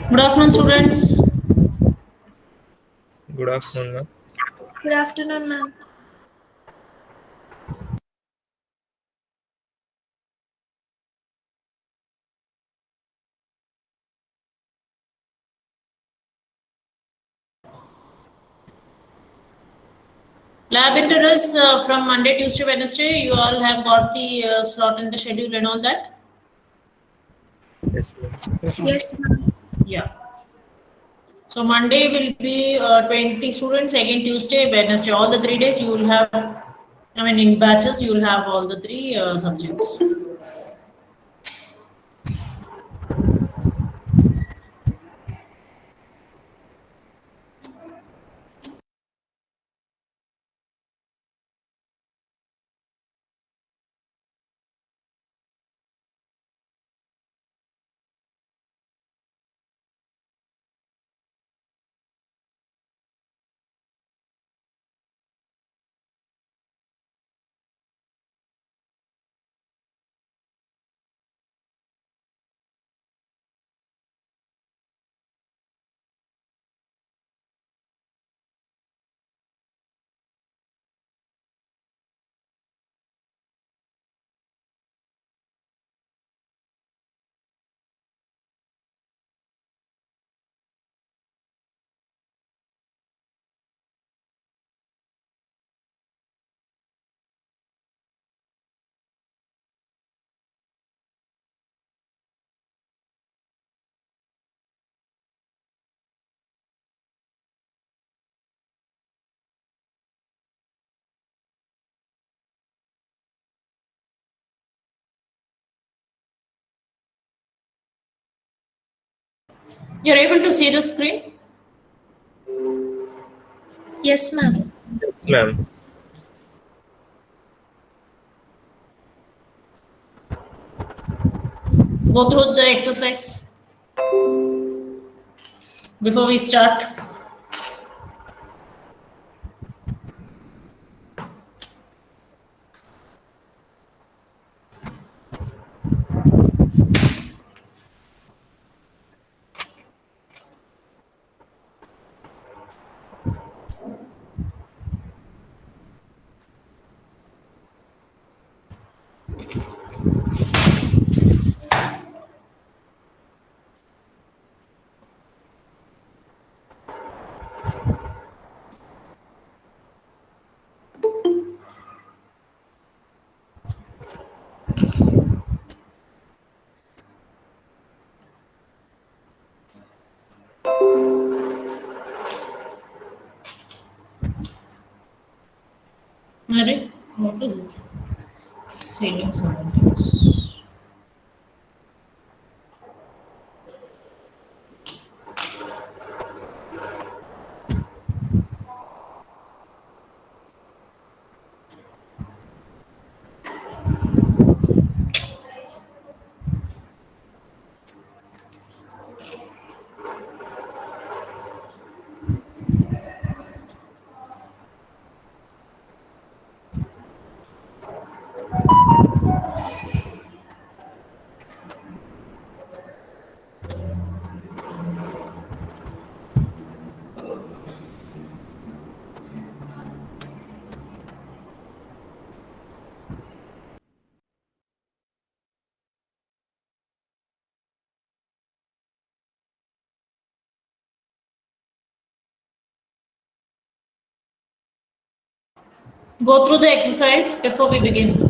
Good afternoon, students. Good afternoon, ma'am. Good afternoon, ma'am. Lab internals from Monday, Tuesday, Wednesday. You all have got the slot in the schedule and all that. Yes, ma'am. Yes, ma'am. Yeah. So Monday will be 20 students. Again, Tuesday, Wednesday. All the 3 days you will have. I mean, in batches you will have all the three subjects. You're able to see the screen. Yes, ma'am. Yes, ma'am. Go through the exercise before we start. Mary, what is it? Scaling surroundings. Go through the exercise before we begin.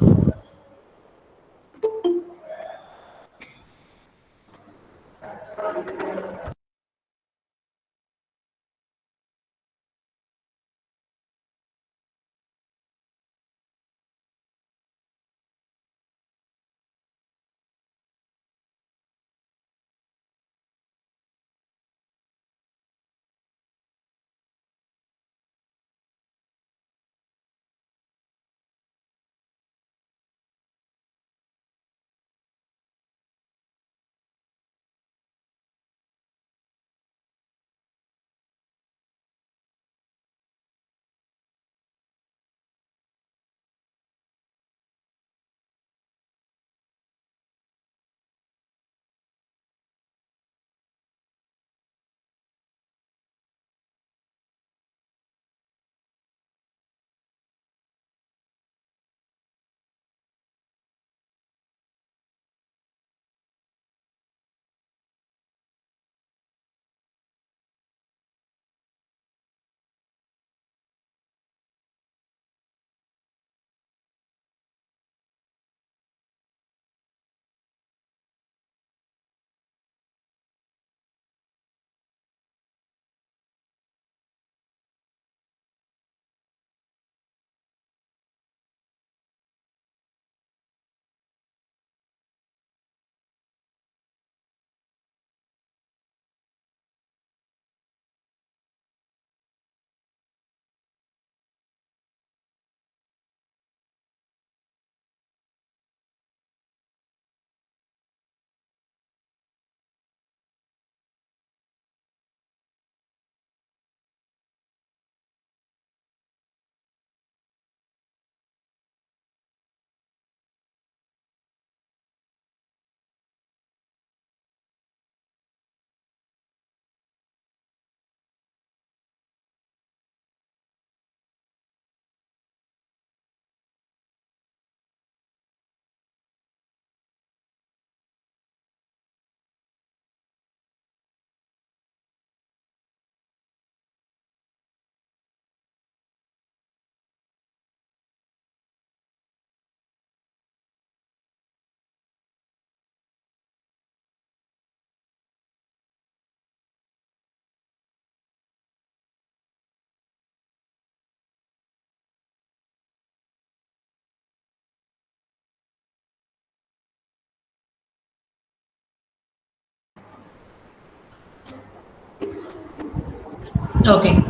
Okay.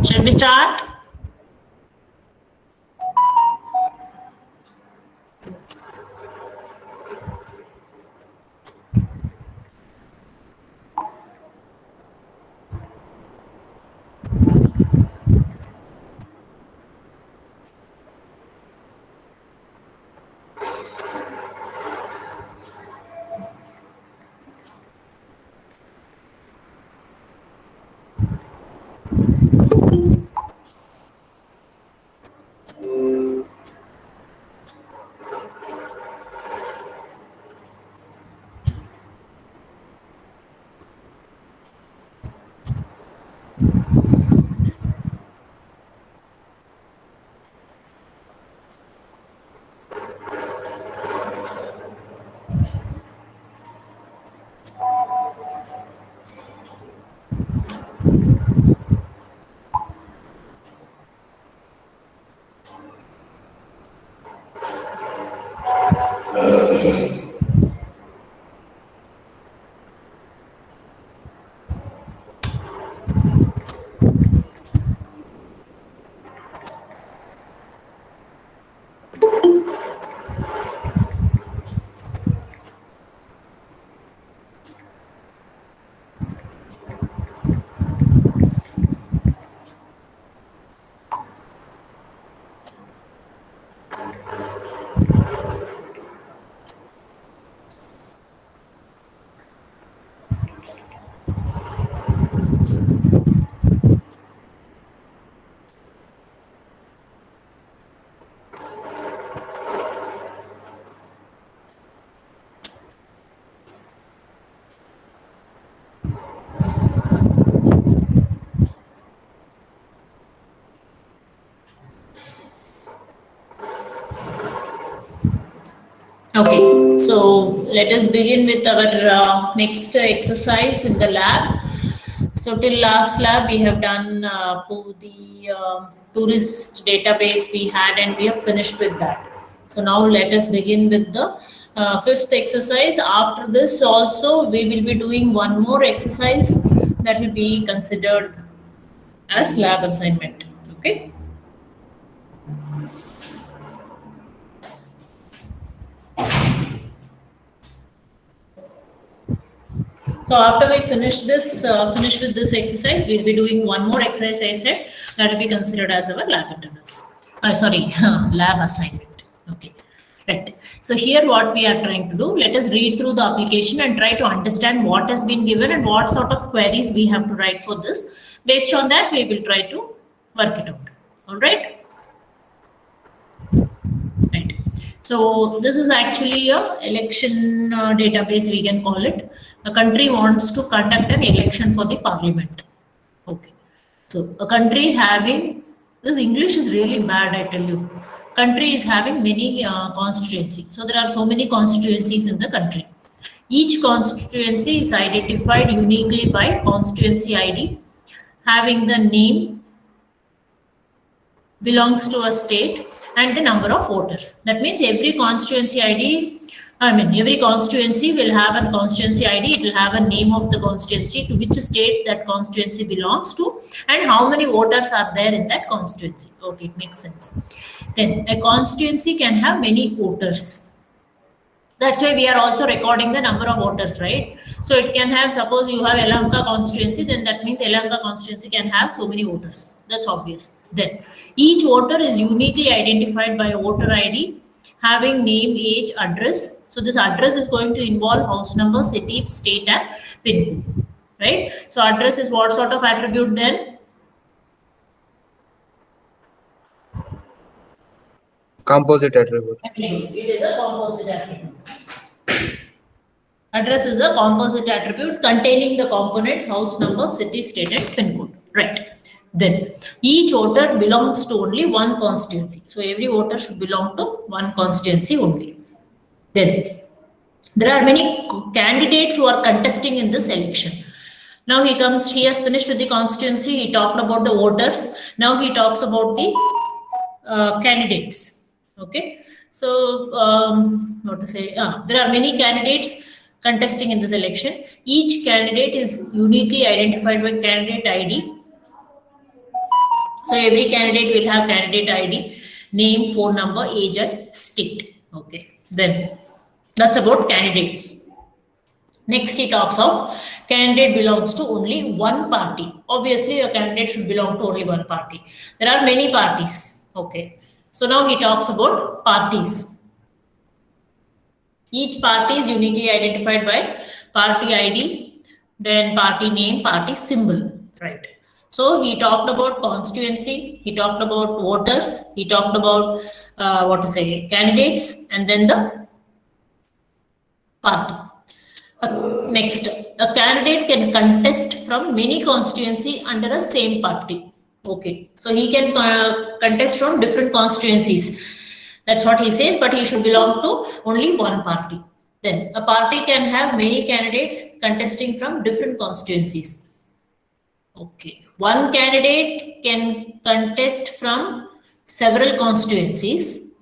Shall we start? Okay, so let us begin with our next exercise in the lab. So till last lab we have done to the tourist database we had, and we have finished with that. So now let us begin with the fifth exercise. After this also we will be doing one more exercise that will be considered as lab assignment. Okay. So after we finish with this exercise, we'll be doing one more exercise. I said that will be considered as our lab internals. Sorry, lab assignment. Okay, right. So here, what we are trying to do, let us read through the application and try to understand what has been given and what sort of queries we have to write for this. Based on that, we will try to work it out. All right. Right. So this is actually a election database, we can call it. A country wants to conduct an election for the parliament. Okay. So a country having, this English is really bad, I tell you. Country is having many constituencies. So there are so many constituencies in the country. Each constituency is identified uniquely by constituency ID, having the name, belongs to a state, and the number of voters. That means every constituency ID, every constituency will have a constituency ID. It will have a name of the constituency, to which state that constituency belongs to, and how many voters are there in that constituency. Okay, it makes sense. Then a constituency can have many voters. That's why we are also recording the number of voters, right? So it can have, suppose you have Yelahanka constituency, then that means Yelahanka constituency can have so many voters. That's obvious. Then each voter is uniquely identified by a voter ID, having name, age, address. So this address is going to involve house number, city, state, and PIN code, right? So address is what sort of attribute then? Composite attribute. It is a composite attribute. Address is a composite attribute containing the components house number, city, state, and PIN code. Right. Then each voter belongs to only one constituency. So every voter should belong to one constituency only. Then there are many candidates who are contesting in this election. Now he has finished with the constituency. He talked about the voters. Now he talks about the candidates. Okay. So what to say? There are many candidates contesting in this election. Each candidate is uniquely identified by candidate ID, So every candidate will have candidate ID, name, phone number, age, and state. Okay, then that's about candidates. Next, he talks of candidate belongs to only one party. Obviously, a candidate should belong to only one party. There are many parties. Okay, so now he talks about parties. Each party is uniquely identified by party ID, then party name, party symbol, right? So he talked about constituency, he talked about voters, he talked about what to say, candidates, and then the party. Next, a candidate can contest from many constituency under a same party. Okay, so he can contest from different constituencies. That's what he says, but he should belong to only one party. Then a party can have many candidates contesting from different constituencies. Okay, one candidate can contest from several constituencies.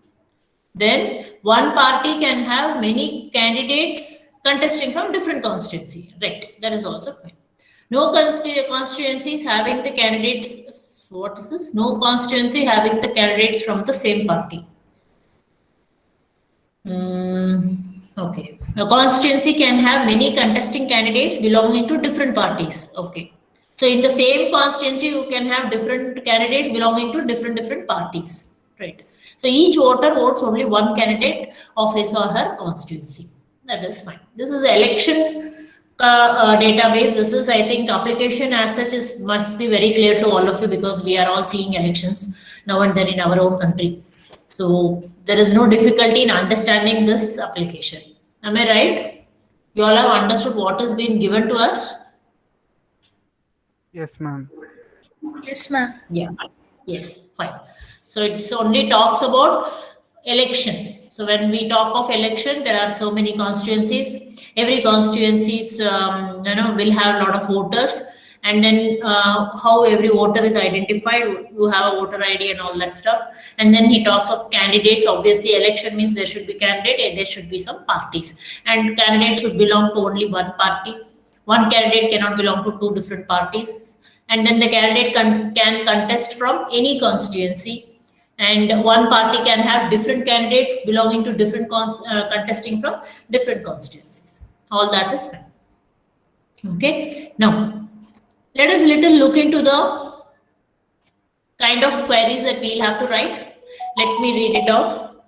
Then one party can have many candidates contesting from different constituency. Right, that is also fine. No constituencies having the candidates, what is this? No constituency having the candidates from the same party. Okay. A constituency can have many contesting candidates belonging to different parties. Okay. So in the same constituency, you can have different candidates belonging to different parties. Right. So each voter votes only one candidate of his or her constituency. That is fine. This is election database. This is, I think, application as such must be very clear to all of you because we are all seeing elections now and then in our own country. So there is no difficulty in understanding this application. Am I right? You all have understood what has been given to us? Yes, ma'am. Yes, ma'am. Yeah. Yes, fine. So it's only talks about election. So when we talk of election, there are so many constituencies. Every constituencies, will have a lot of voters. And then how every voter is identified, you have a voter ID and all that stuff. And then he talks of candidates. Obviously, election means there should be candidate and there should be some parties. And candidates should belong to only one party. One candidate cannot belong to two different parties. And then the candidate can contest from any constituency. And one party can have different candidates belonging to different contesting from different constituencies. All that is fine. Okay. Now, let us little look into the kind of queries that we'll have to write. Let me read it out.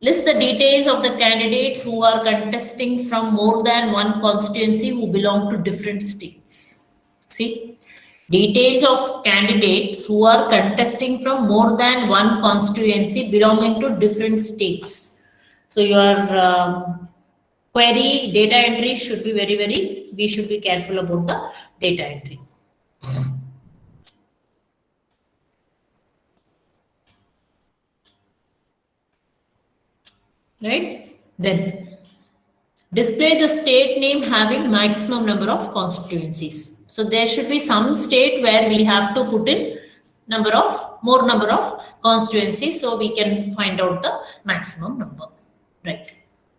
List the details of the candidates who are contesting from more than one constituency who belong to different states. See, details of candidates who are contesting from more than one constituency belonging to different states. So your query data entry should be we should be careful about the data entry. Right? Then display the state name having maximum number of constituencies. So there should be some state where we have to put in more number of constituencies so we can find out the maximum number. Right.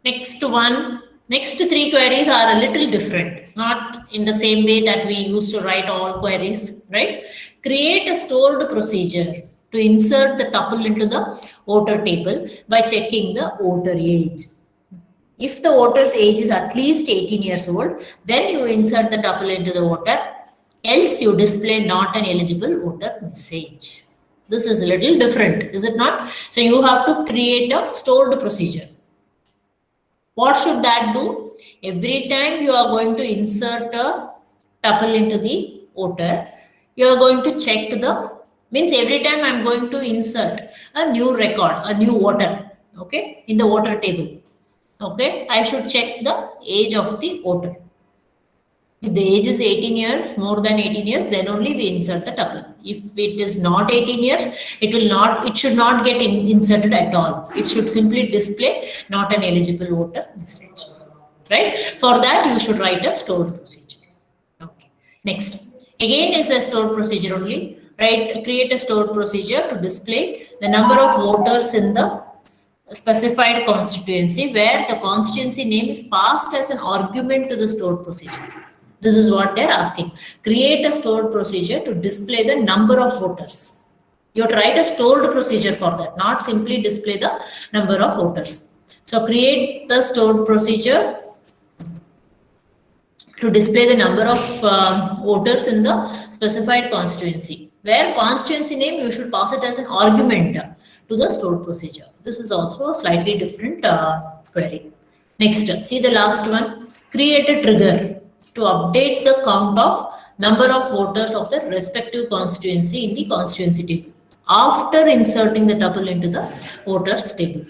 Next three queries are a little different, not in the same way that we used to write all queries, right? Create a stored procedure to insert the tuple into the voter table by checking the voter age. If the voter's age is at least 18 years old, then you insert the tuple into the voter, else you display not an eligible voter message. This is a little different, is it not? So you have to create a stored procedure. What should that do? Every time you are going to insert a tuple into the voter, you are going to check means every time I'm going to insert a new record, a new voter, okay, in the voter table, okay, I should check the age of the voter. If the age is 18 years, more than 18 years, then only we insert the tuple. If it is not 18 years, it should not get inserted at all. It should simply display not an eligible voter message, right? For that, you should write a stored procedure. Okay. Next, again is a stored procedure only, right? Create a stored procedure to display the number of voters in the specified constituency where the constituency name is passed as an argument to the stored procedure. This is what they're asking. Create a stored procedure to display the number of voters. You have to write a stored procedure for that, not simply display the number of voters. So create the stored procedure to display the number of voters in the specified constituency. Where constituency name, you should pass it as an argument to the stored procedure. This is also a slightly different query. Next, see the last one. Create a trigger to update the count of number of voters of the respective constituency in the constituency table after inserting the tuple into the voters table.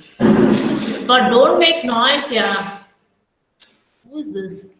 But don't make noise, yeah. Who is this?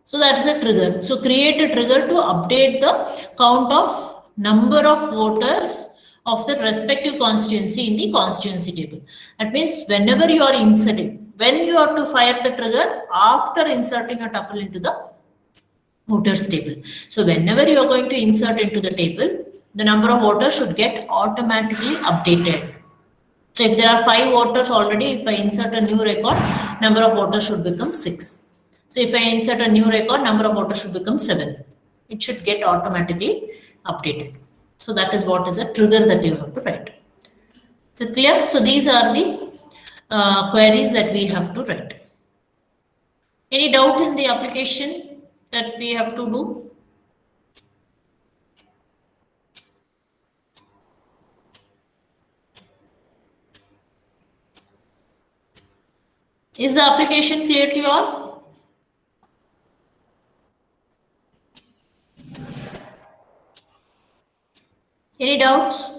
So that is a trigger. So create a trigger to update the count of number of voters of the respective constituency in the constituency table. That means whenever you are inserting, when you have to fire the trigger after inserting a tuple into the voters table. So whenever you are going to insert into the table, the number of voters should get automatically updated. So if there are 5 voters already, if I insert a new record, number of voters should become 6. So if I insert a new record, number of voters should become 7. It should get automatically updated. So that is what is a trigger that you have to write. So clear? So these are the queries that we have to write. Any doubt in the application that we have to do? Is the application clear to you all? Any doubts?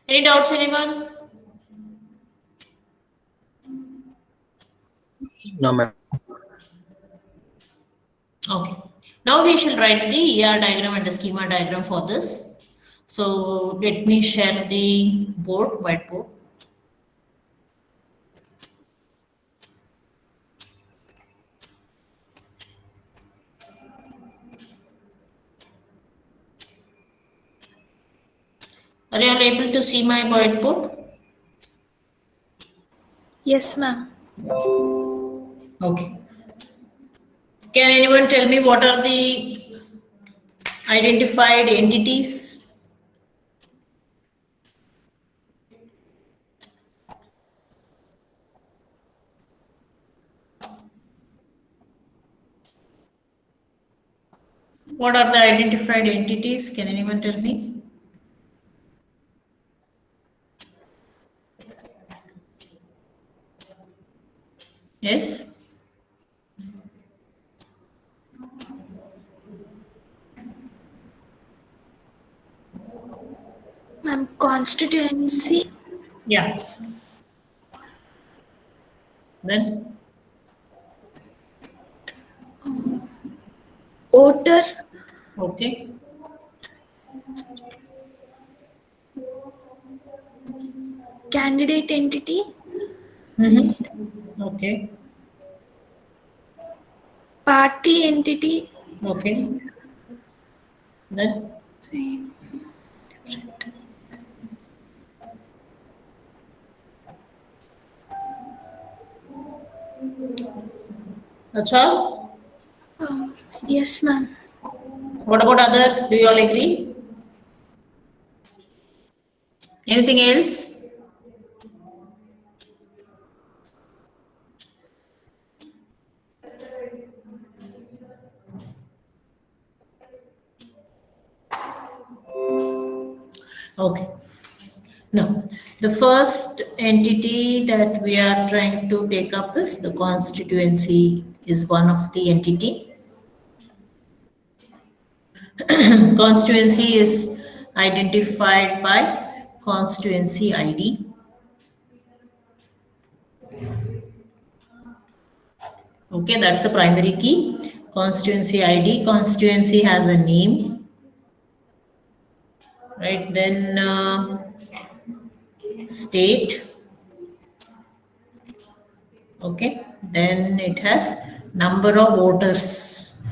Any doubts, anyone? No, ma'am. Okay. Now we shall write the ER diagram and the schema diagram for this. So let me share the board, whiteboard. Are you all able to see my whiteboard? Yes, ma'am. Okay. Can anyone tell me what are the identified entities? What are the identified entities? Can anyone tell me? Yes? Ma'am, constituency, Yeah. Then? voter, Okay. candidate entity, Mm-hmm. Okay. party entity, Okay. Then? same. That's all? Yes, ma'am. What about others? Do you all agree? Anything else? Okay. Now, the first entity that we are trying to take up is the constituency is one of the entity. Constituency is identified by constituency ID. Okay, that's a primary key. Constituency ID. Constituency has a name, right? Then state. Okay, then it has number of voters.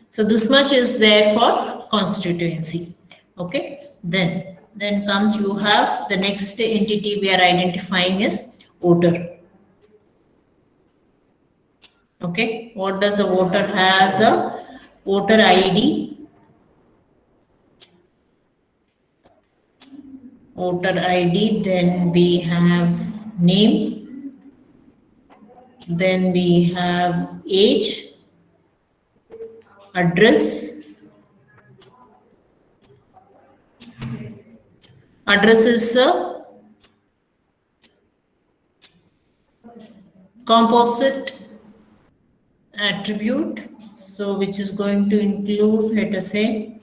So this much is there for constituency. Okay, then comes you have the next entity we are identifying is voter. Okay, what does a voter has? A voter ID. Voter ID. Then we have name. Then we have age, address. Address is a composite attribute, so which is going to include, let us say,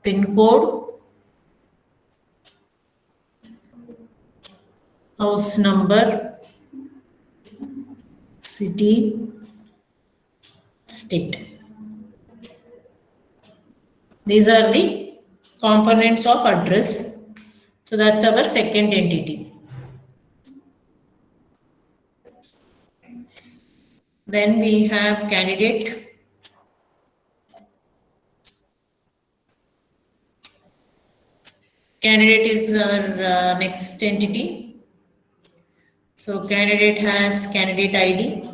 pin code, house number, city, state. These are the components of address. So that's our second entity. Then we have candidate. Candidate is our next entity. So candidate has candidate ID.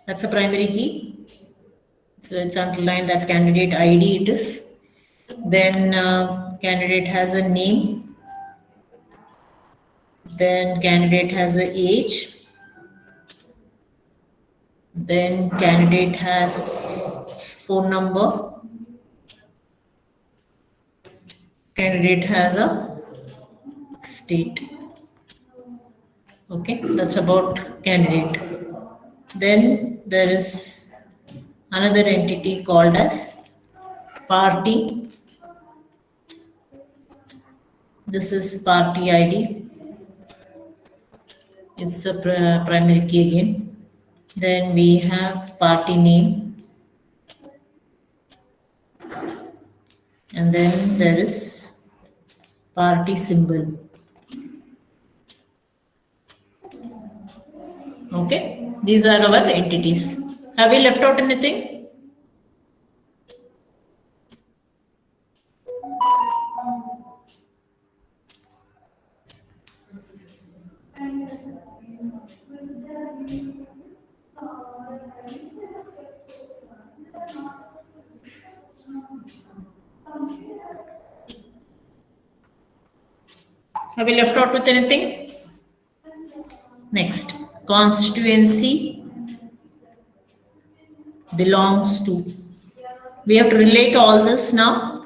That's a primary key. So let's underline that candidate ID it is. Then candidate has a name. Then candidate has a age. Then candidate has phone number. Candidate has a state. Okay, that's about candidate. Then there is another entity called as party. This is party ID. It's a primary key again. Then we have party name. And then there is party symbol. Okay, these are our entities. Have we left out anything? Have we left out with anything? Next, constituency belongs to. We have to relate all this now.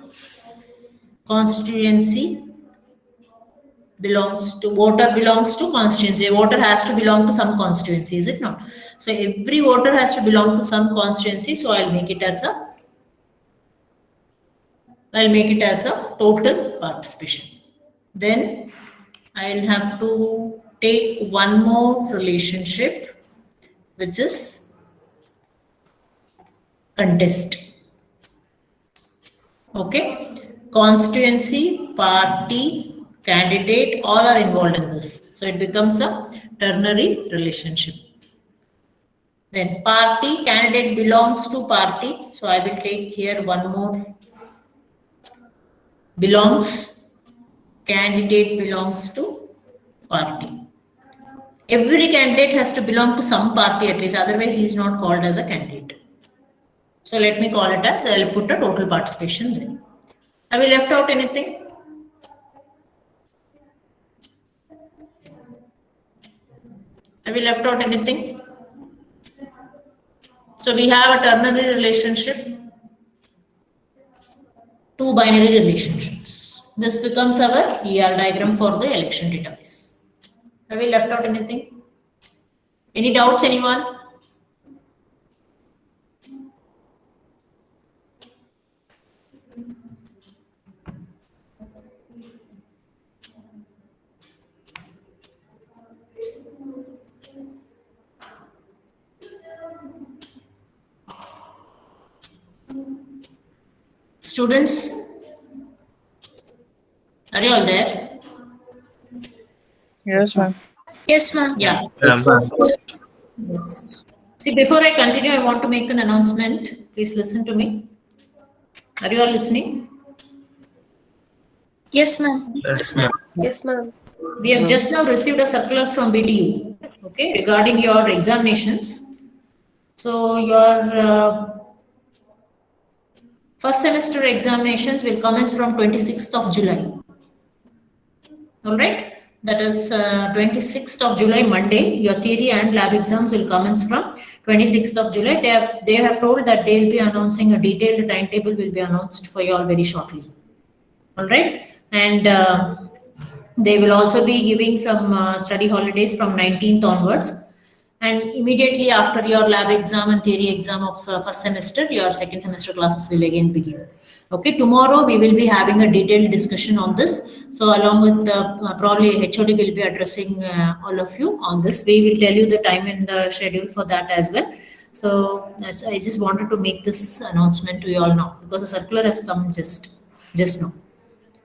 Constituency belongs to, voter belongs to constituency. A voter has to belong to some constituency, is it not? So every voter has to belong to some constituency. So I'll make it as a total participation. Then I'll have to take one more relationship, which is contest. Okay, constituency, party, candidate, all are involved in this. So it becomes a ternary relationship. Then party, candidate belongs to party. So I will take here one more. Belongs, candidate belongs to party. Every candidate has to belong to some party at least, otherwise he is not called as a candidate. So let me call it as, I'll put a total participation there. Have we left out anything? Have we left out anything? So we have a ternary relationship, two binary relationships. This becomes our ER diagram for the election database. Have we left out anything? Any doubts, anyone? Students, are you all there? Yes, ma'am. Yes, ma'am. Yeah. Yes, ma'am. Yes. See, before I continue, I want to make an announcement. Please listen to me. Are you all listening? Yes, ma'am. Yes, ma'am. Yes, ma'am. We have just now received a circular from BTU, okay, regarding your examinations. So your first semester examinations will commence from 26th of July. All right. That is 26th of July, Monday. Your theory and lab exams will commence from 26th of July. They have told that they will be announcing a detailed timetable will be announced for you all very shortly. All right. And they will also be giving some study holidays from 19th onwards. And immediately after your lab exam and theory exam of first semester, your second semester classes will again begin. Okay, tomorrow we will be having a detailed discussion on this. So along with probably HOD will be addressing all of you on this. We will tell you the time and the schedule for that as well. So I just wanted to make this announcement to you all now because the circular has come just now.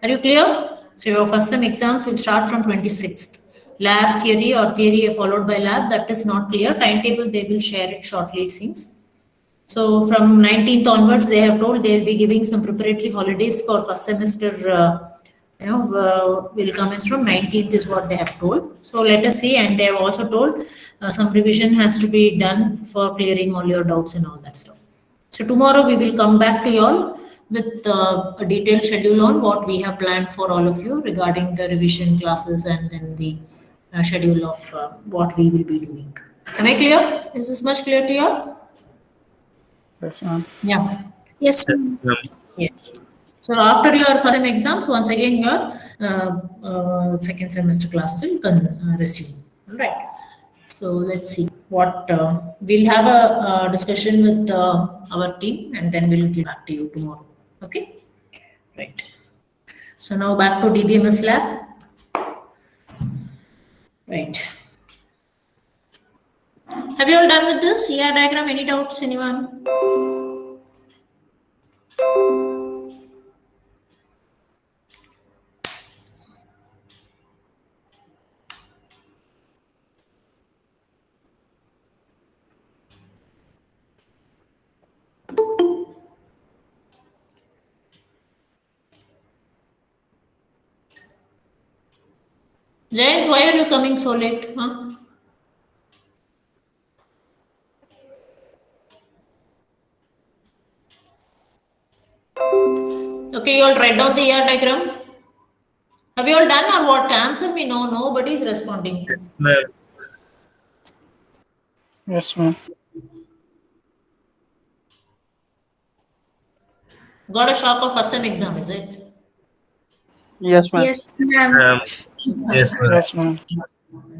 Are you clear? So your first sem exams will start from 26th. Lab theory or theory followed by lab, that is not clear. Timetable, they will share it shortly, it seems. So from 19th onwards, they have told they will be giving some preparatory holidays for first semester, will commence from 19th is what they have told. So let us see. And they have also told some revision has to be done for clearing all your doubts and all that stuff. So tomorrow we will come back to you all with a detailed schedule on what we have planned for all of you regarding the revision classes and then the schedule of what we will be doing. Am I clear? Is this much clear to you all? Yes, ma'am. Yeah. Yes, ma'am. Yes. So after your first sem exams, once again your second semester classes will resume. All right. So let's see what we'll have a discussion with our team and then we'll get back to you tomorrow. Okay. Right. So now back to DBMS lab. Right. Have you all done with this ER diagram? Any doubts, anyone? Jayant, why are you coming so late? Huh? Okay, you all write down the ER diagram. Have you all done or what? Answer me. No, nobody is responding. Yes, ma'am. Yes, ma'am. Got a shock of first sem exam, is it? Yes, ma'am. Yes, ma'am. Yes, ma'am. Yes, ma'am.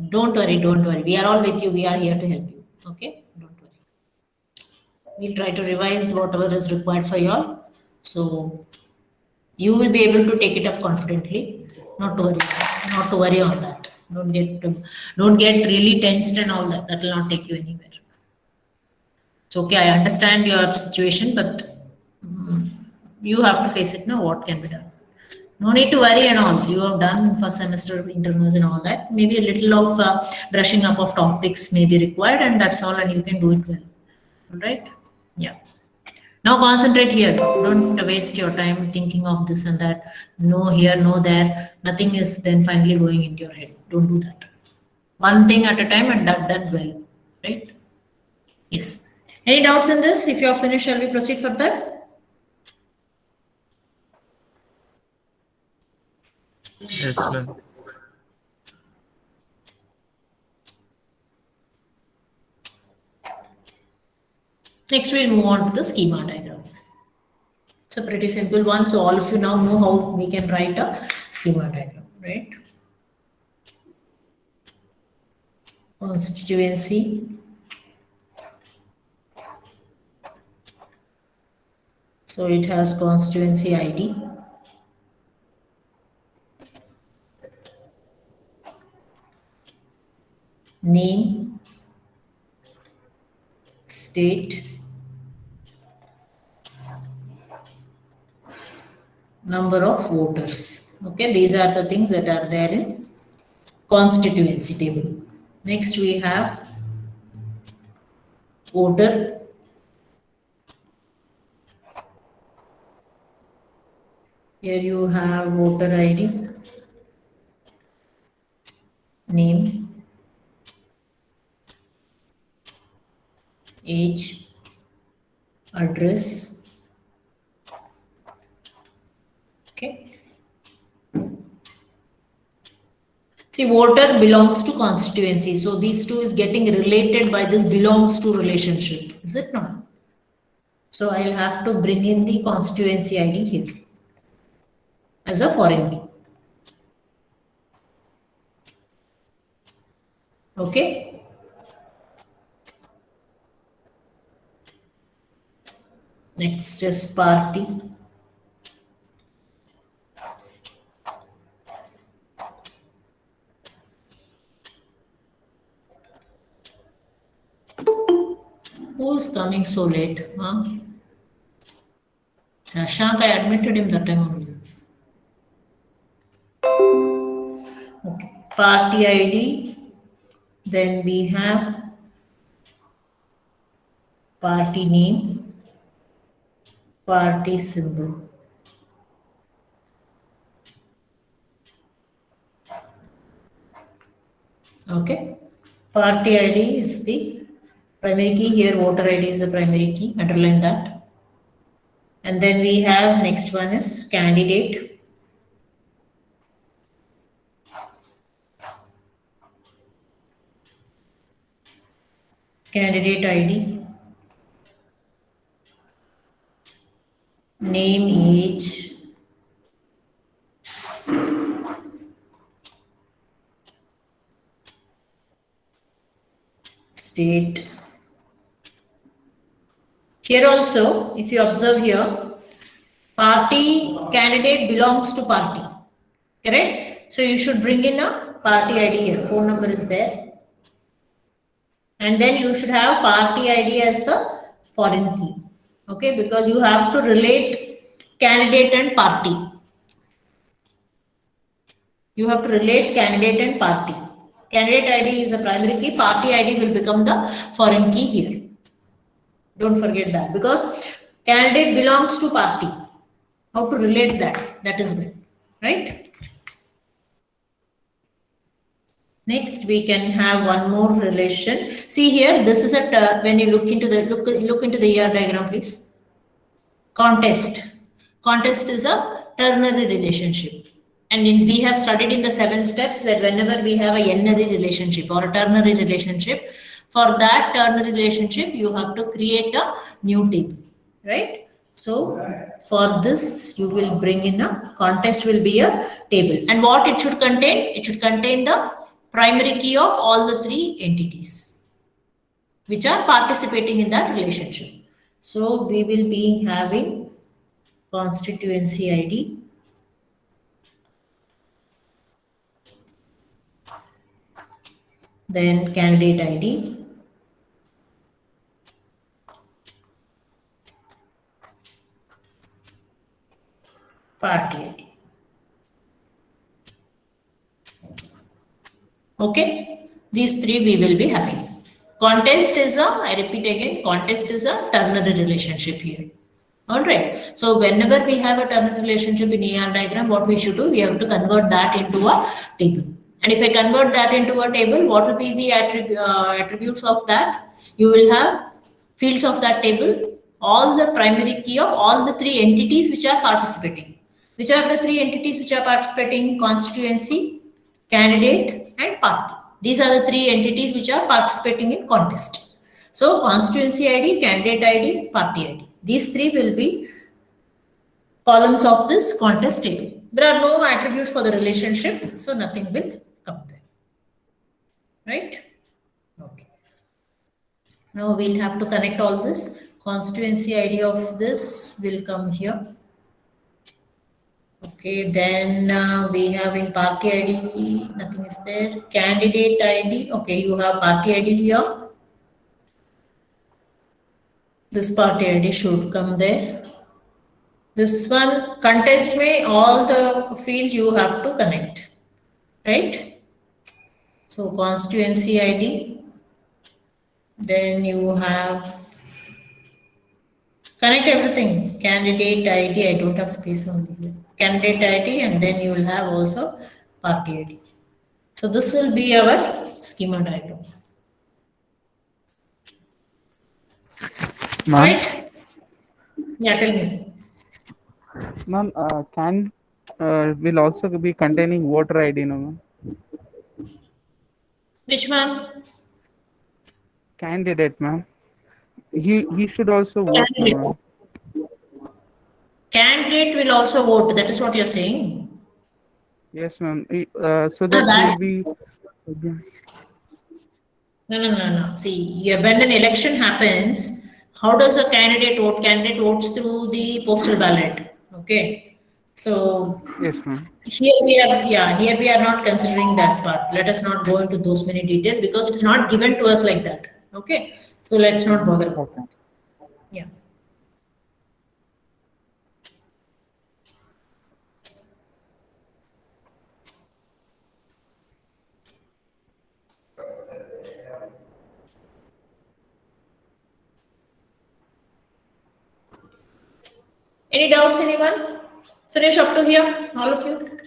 Don't worry, don't worry. We are all with you. We are here to help you. Okay? Don't worry. We'll try to revise whatever is required for you all. So you will be able to take it up confidently. Not to worry. Not to worry on that. Don't get really tensed and all that. That will not take you anywhere. It's okay. I understand your situation, but you have to face it now. What can be done? No need to worry and all. You have done first semester interviews and all that. Maybe a little of brushing up of topics may be required, and that's all, and you can do it well. All right? Yeah. Now concentrate here. Don't waste your time thinking of this and that. No here, no there. Nothing is then finally going into your head. Don't do that. One thing at a time, and that done well. Right? Yes. Any doubts in this? If you are finished, shall we proceed further? Yes, ma'am. Next, we'll move on to the schema diagram. It's a pretty simple one. So all of you now know how we can write a schema diagram, right? Constituency. So it has constituency ID. Name. State. Number of voters. Okay, these are the things that are there in constituency table. Next we have voter. Here you have voter ID, name, age, address. Okay. See, voter belongs to constituency. So these two is getting related by this belongs to relationship. Is it not? So I'll have to bring in the constituency ID here as a foreign key. Okay. Next is party. Who's coming so late? Huh? Shashank, I admitted him that time only. Okay. Party ID. Then we have party name, party symbol. Okay. Party ID is the primary key. Here voter ID is the primary key. Underline that. And then we have next one is candidate. Candidate ID. Name, age. State. Here also, if you observe here, party candidate belongs to party. Correct? So you should bring in a party ID here. Phone number is there. And then you should have party ID as the foreign key. Okay, because you have to relate candidate and party. You have to relate candidate and party. Candidate ID is the primary key. Party ID will become the foreign key here. Don't forget that, because candidate belongs to party. How to relate that? That is good, right? Next, we can have one more relation. See here, this is a when you look into the look into the ER diagram, please. Contest. Contest is a ternary relationship, and we have studied in the 7 steps that whenever we have a n-ary relationship or a ternary relationship, for that ternary relationship, you have to create a new table, right? So for this, you will bring in a contest will be a table, and what it should contain? It should contain the primary key of all the 3 entities which are participating in that relationship. So we will be having constituency ID, then candidate ID, party ID. Okay, these 3 we will be having. Contest is a, I repeat again, contest is a ternary relationship here. All right. So whenever we have a ternary relationship in ER diagram, what we should do? We have to convert that into a table. And if I convert that into a table, what will be the attributes of that? You will have fields of that table, all the primary key of all the 3 entities which are participating. Which are the 3 entities which are participating? Constituency, candidate, and party. These are the 3 entities which are participating in contest. So constituency ID, candidate ID, party ID. These three will be columns of this contest table. There are no attributes for the relationship, so nothing will come there. Right? Okay. Now we'll have to connect all this. Constituency ID of this will come here. Okay, then we have in party ID, nothing is there. Candidate ID, okay, you have party ID here. This party ID should come there. This one, contest may all the fields you have to connect, right? So constituency ID, then you have connect everything. Candidate ID, I don't have space only here. Candidate ID, and then you will have also party ID. So this will be our schema diagram. Ma'am, Right? Yeah, tell me. ma'am, can will also be containing voter ID, no, ma'am? Which one? Candidate, ma'am. He should also vote, no, Candidate. ma'am. Candidate will also vote. That is what you're saying. Yes, ma'am. So No, that that he'll be. no. See, yeah, when an election happens, how does a candidate vote? Candidate votes through the postal ballot. Okay. So Yes, ma'am. here we are not considering that part. Let us not go into those many details because it's not given to us like that. Okay. So let's not bother about Okay. that. Yeah. Any doubts, anyone? Finish up to here, all of you.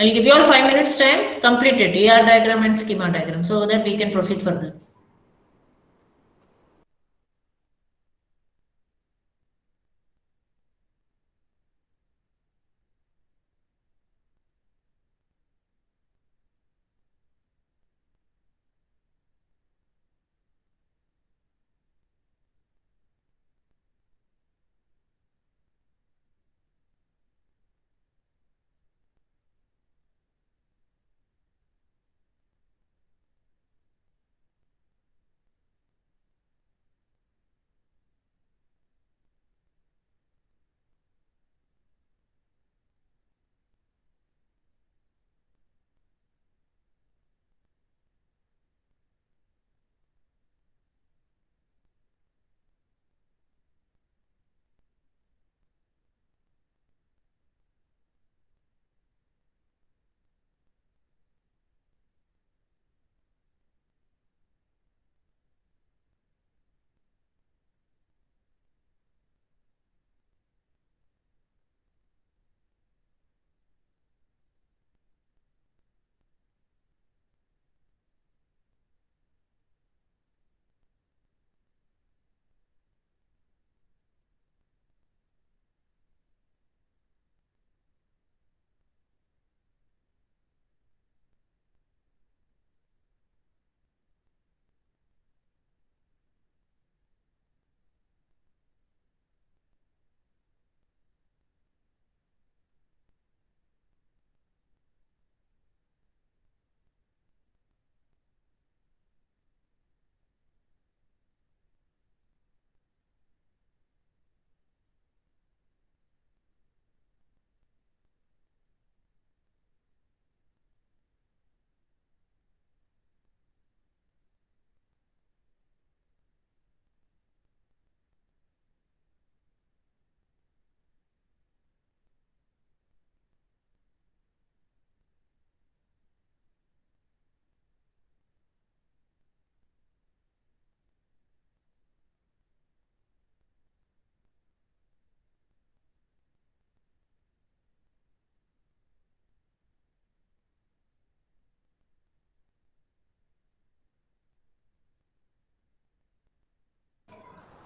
I'll give you all 5 minutes time. Complete it. ER diagram and schema diagram so that we can proceed further.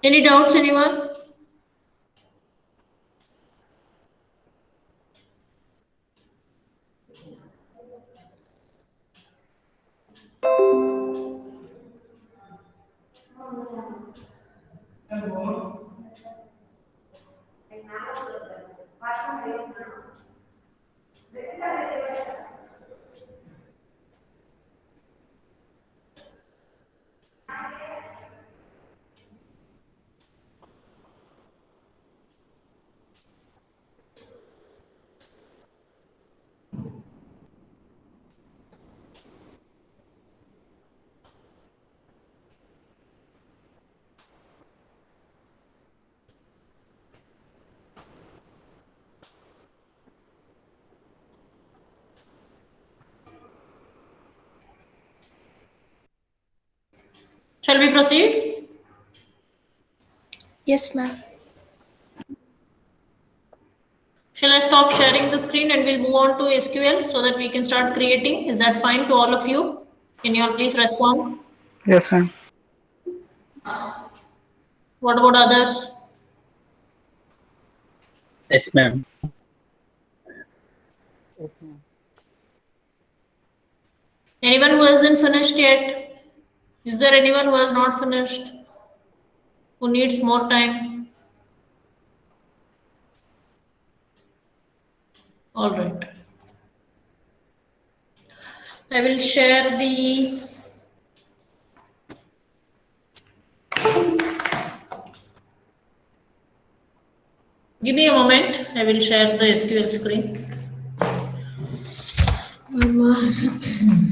Any doubts, anyone? Shall we proceed? Yes, ma'am. Shall I stop sharing the screen and we'll move on to SQL so that we can start creating? Is that fine to all of you? Can you all please respond? Yes, ma'am. What about others? Yes, ma'am. Anyone who hasn't finished yet? Is there anyone who has not finished? Who needs more time? All right. I will share the Give me a moment. I will share the SQL screen. Right.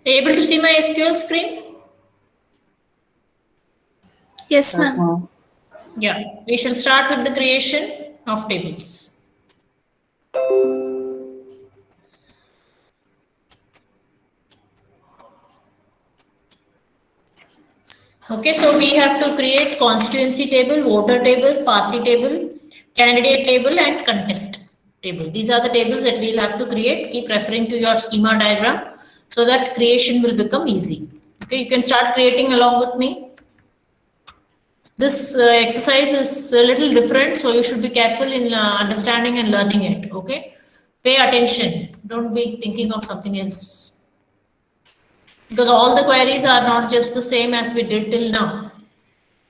Able to see my SQL screen? Yes, ma'am. Yeah. We shall start with the creation of tables. Okay, so we have to create constituency table, voter table, party table, candidate table, and contest table. These are the tables that we'll have to create. Keep referring to your schema diagram so that creation will become easy. Okay, you can start creating along with me. This exercise is a little different, so you should be careful in understanding and learning it. Okay, pay attention. Don't be thinking of something else, because all the queries are not just the same as we did till now.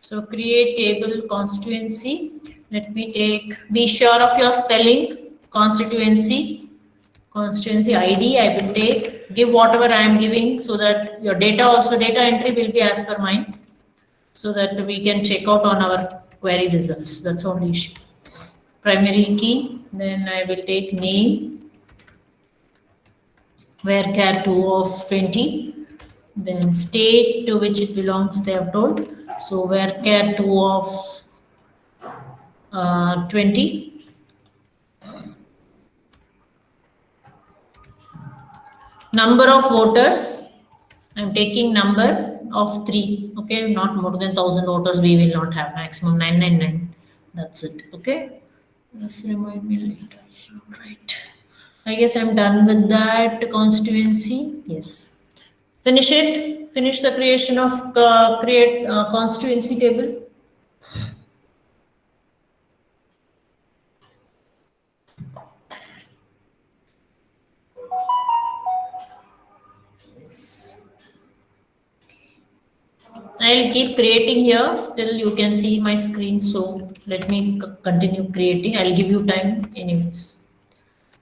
So create table constituency. Let me take, be sure of your spelling, constituency, constituency ID. I will take, give whatever I am giving so that your data also, data entry will be as per mine, so that we can check out on our query results. That's the only issue. Primary key, then I will take name, varchar 2 of 20, then state to which it belongs, they have told. So varchar 2 of 20. Number of voters, I'm taking number of 3. Okay, not more than 1000 voters we will not have, maximum 999. That's it. Okay. Just remind me later. Right. I guess I'm done with that constituency. Yes. Finish it. Finish the creation of create constituency table. I'll keep creating here. Still, you can see my screen. So let me continue creating. I'll give you time, anyways.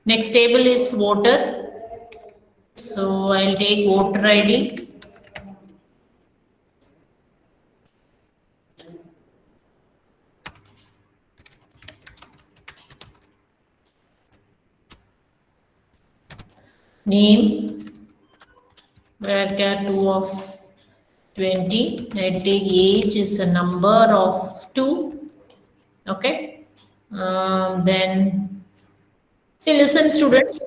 Next table is voter. So I'll take voter ID. Name. Where 2 of 20. I take age is a number of 2. Okay. Then, see, listen, students.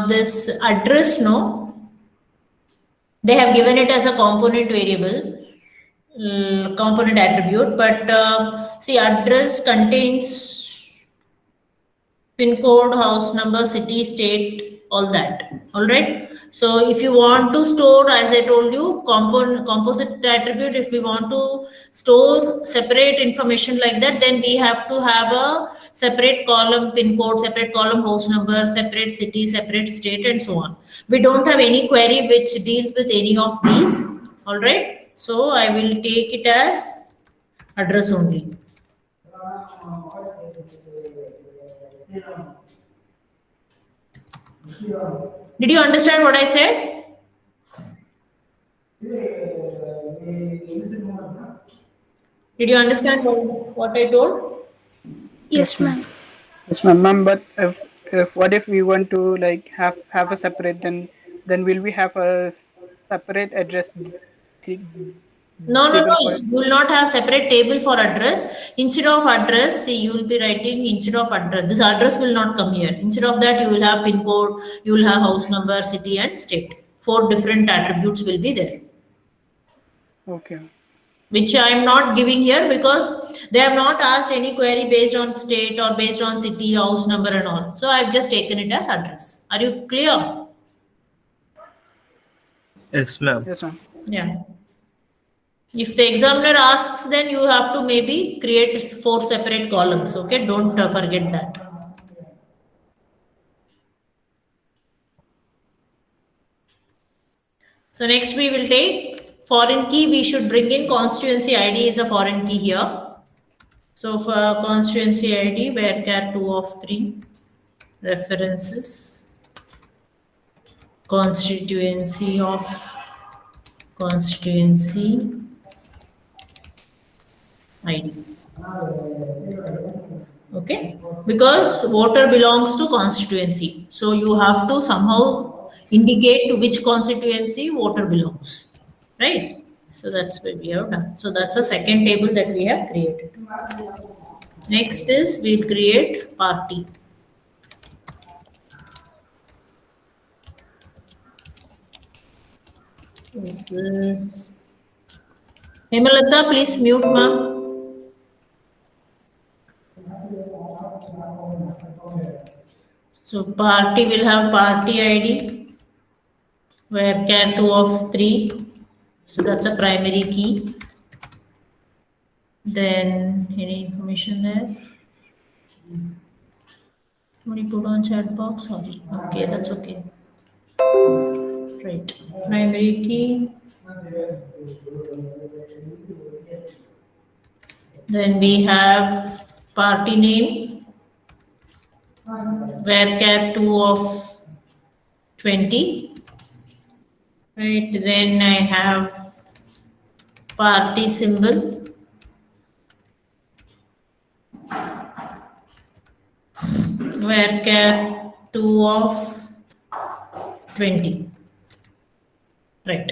This address, no, they have given it as a component variable, component attribute, but see, address contains pin code, house number, city, state, all that. All right. So if you want to store, as I told you, composite attribute, if we want to store separate information like that, then we have to have a separate column pin code, separate column house number, separate city, separate state, and so on. We don't have any query which deals with any of these. All right. So I will take it as address only. Did you understand what I said? Did you understand what I told? Yes, ma'am. Yes, ma'am. But if what if we want to like have a separate, then will we have a separate address No, table for you it? will not have separate table for address. Instead of address, see, you will be writing instead of address. This address will not come here. Instead of that, you will have pin code, you will have house number, city, and state. 4 different attributes will be there, Okay. which I am not giving here because they have not asked any query based on state or based on city, house number, and all. So I have just taken it as address. Are you clear? Yes, ma'am. Yes, ma'am. Yeah. If the examiner asks, then you have to maybe create 4 separate columns. Okay, don't forget that. So next we will take foreign key. We should bring in constituency ID is a foreign key here. So for constituency ID, where char 2 of 3 references constituency ID. Okay, because voter belongs to constituency, so you have to somehow indicate to which constituency voter belongs, right? So that's what we have done. So that's a second table that we have created. Next is we'll create party. This is Hemalata, please mute, ma'am. So party will have party ID, where char 2 of 3. So that's a primary key. Then any information there? What do you put on chat box? Sorry. Okay, that's okay. Right. Primary key. Then we have party name, where char 2 of 20. Right. Then I have party symbol, where char 2 of 20. Right.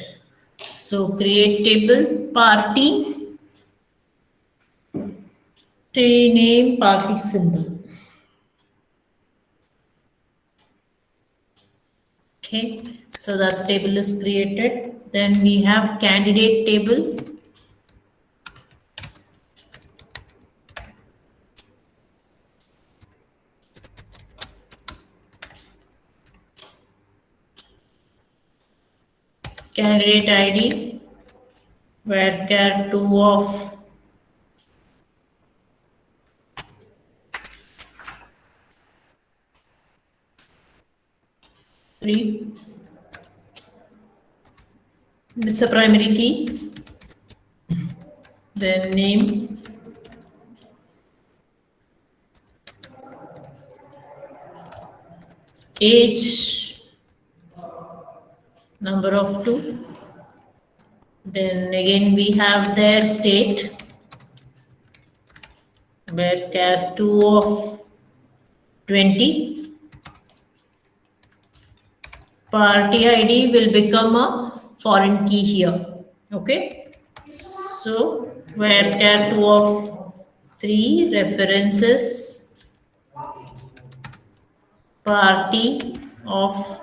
So create table party, name, party symbol. Okay. So that table is created. Then we have candidate table. candidate ID where char 2 of 3. It's a primary key. Then name, age, number of 2. Then again we have their state where char 2 of 20. Party ID will become a foreign key here. Okay. So where char 2 of 3 references party of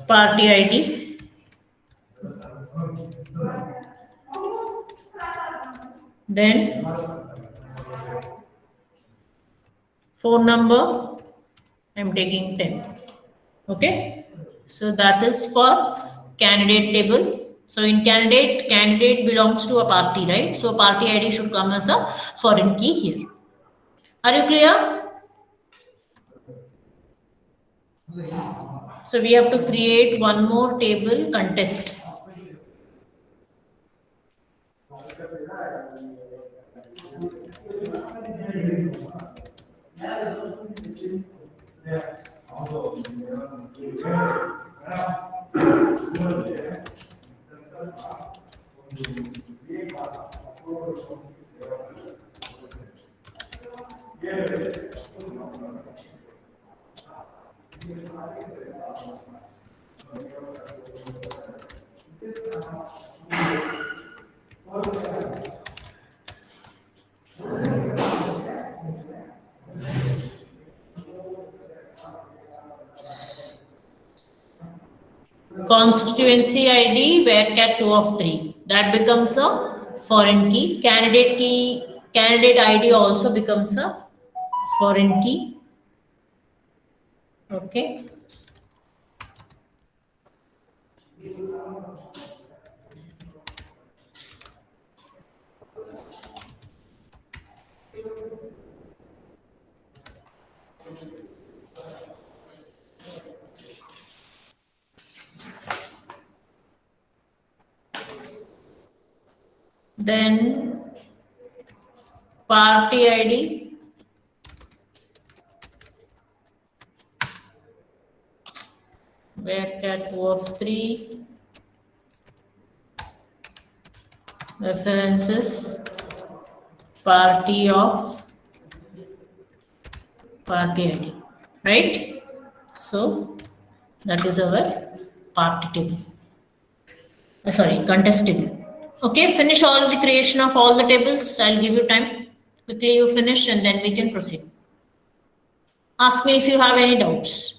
party ID. Then phone number, I'm taking 10. Okay. So that is for candidate table. So in candidate belongs to a party, right? So party ID should come as a foreign key here. Are you clear? So we have to create one more table, contest. Constituency ID where cat 2 of 3. That becomes a foreign key. Candidate ID also becomes a foreign key. Okay. Then party ID where cat 2 of 3 references party of party ID, right? So that is our party table. Sorry, contest table. Okay, finish all the creation of all the tables. I'll give you time. Quickly you finish and then we can proceed. Ask me if you have any doubts.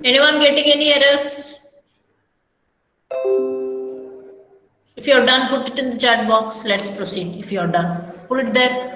Anyone getting any errors? If you're done, put it in the chat box. Let's proceed. If you're done, put it there.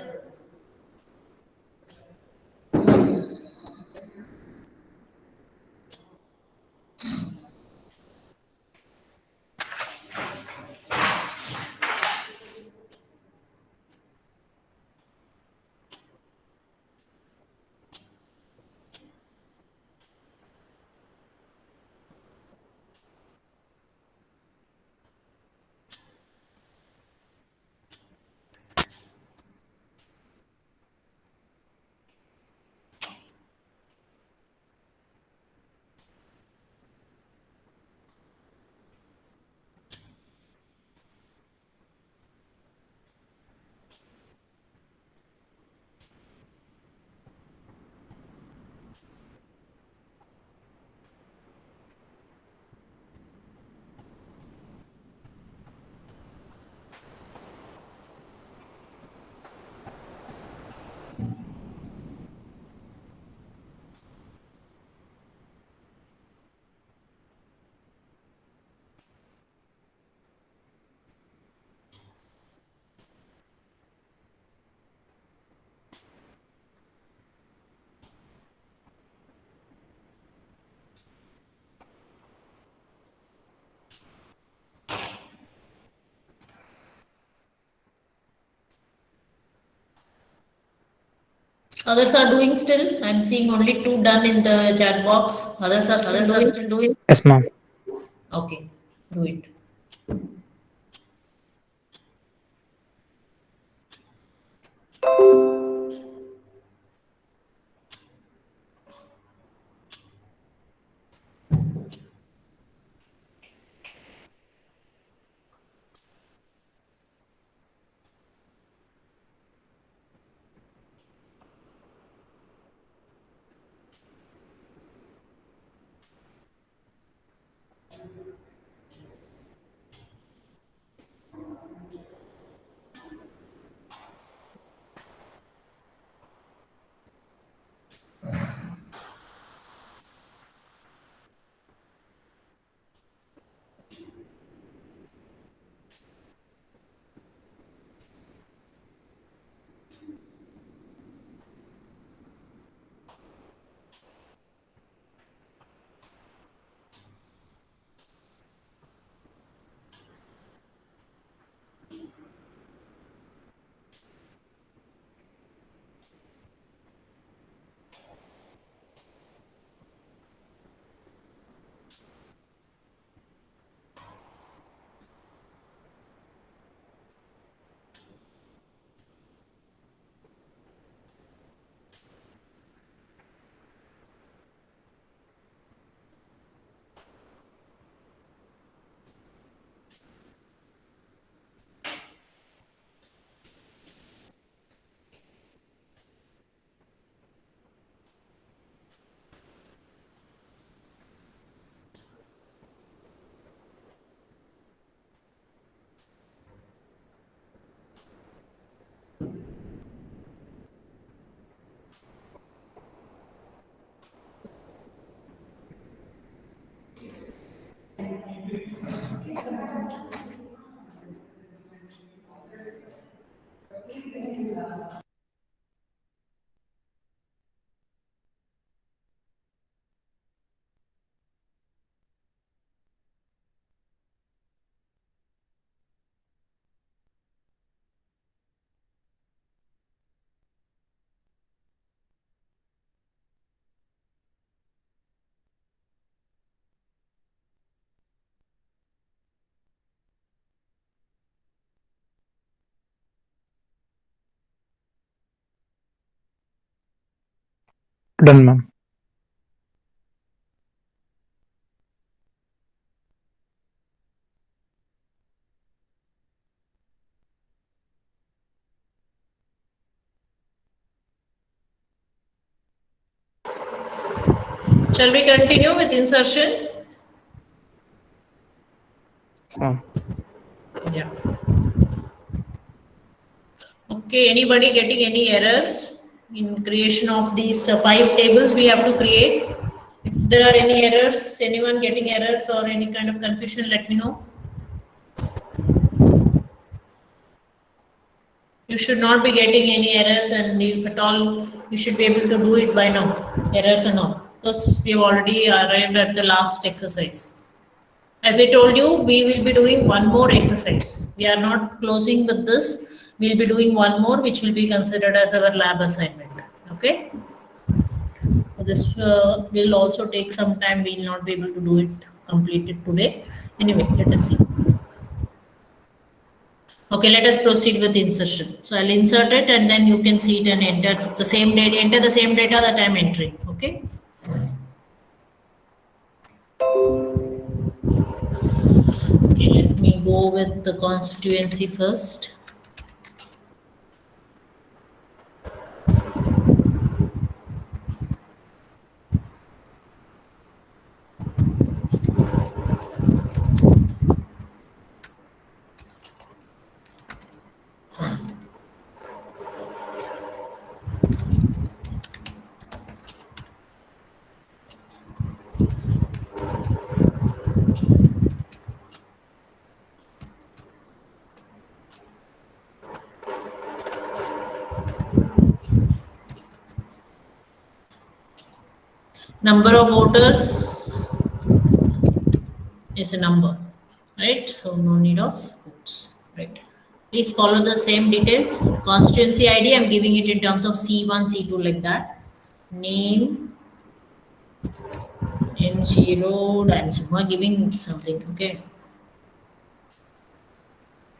Others are doing still. I'm seeing only 2 done in the chat box. Others are still doing. Yes, ma'am. Okay, do it. Done, ma'am. Shall we continue with insertion? Yes, ma'am. Yeah. Okay, anybody getting any errors in creation of these 5 tables we have to create? If there are any errors, anyone getting errors or any kind of confusion, let me know. You should not be getting any errors, and if at all, you should be able to do it by now. Errors and all, because we have already arrived at the last exercise. As I told you, we will be doing one more exercise. We are not closing with this. We'll be doing one more, which will be considered as our lab assignment. Okay. So this will also take some time. We will not be able to do it completed today. Anyway, let us see. Okay, let us proceed with insertion. So I'll insert it and then you can see it and enter the same data, that I'm entering. Okay. Okay, let me go with the constituency first. Number of voters is a number, right? So no need of votes, right? Please follow the same details. Constituency ID, I'm giving it in terms of C1, C2 like that. Name, M0, I'm giving something, okay?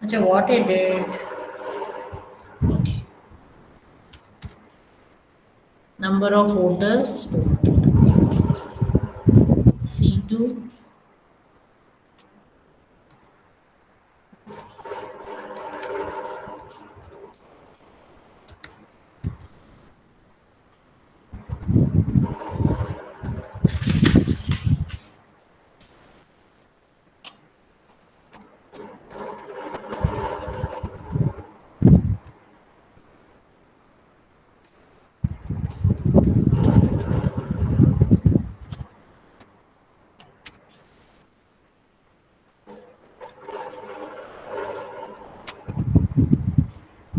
Achha, what I did, okay. Number of voters, C2,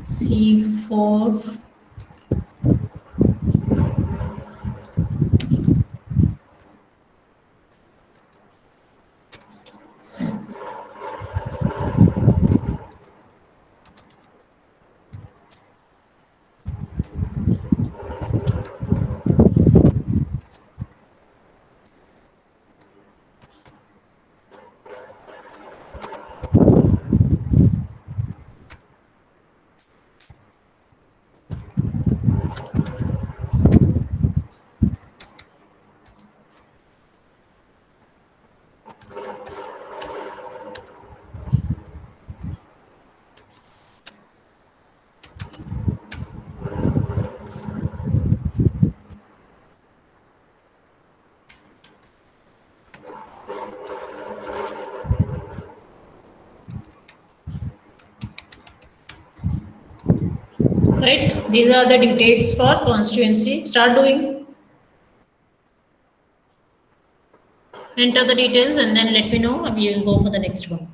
C4, right? These are the details for constituency. Start doing. Enter the details and then let me know. We will go for the next one.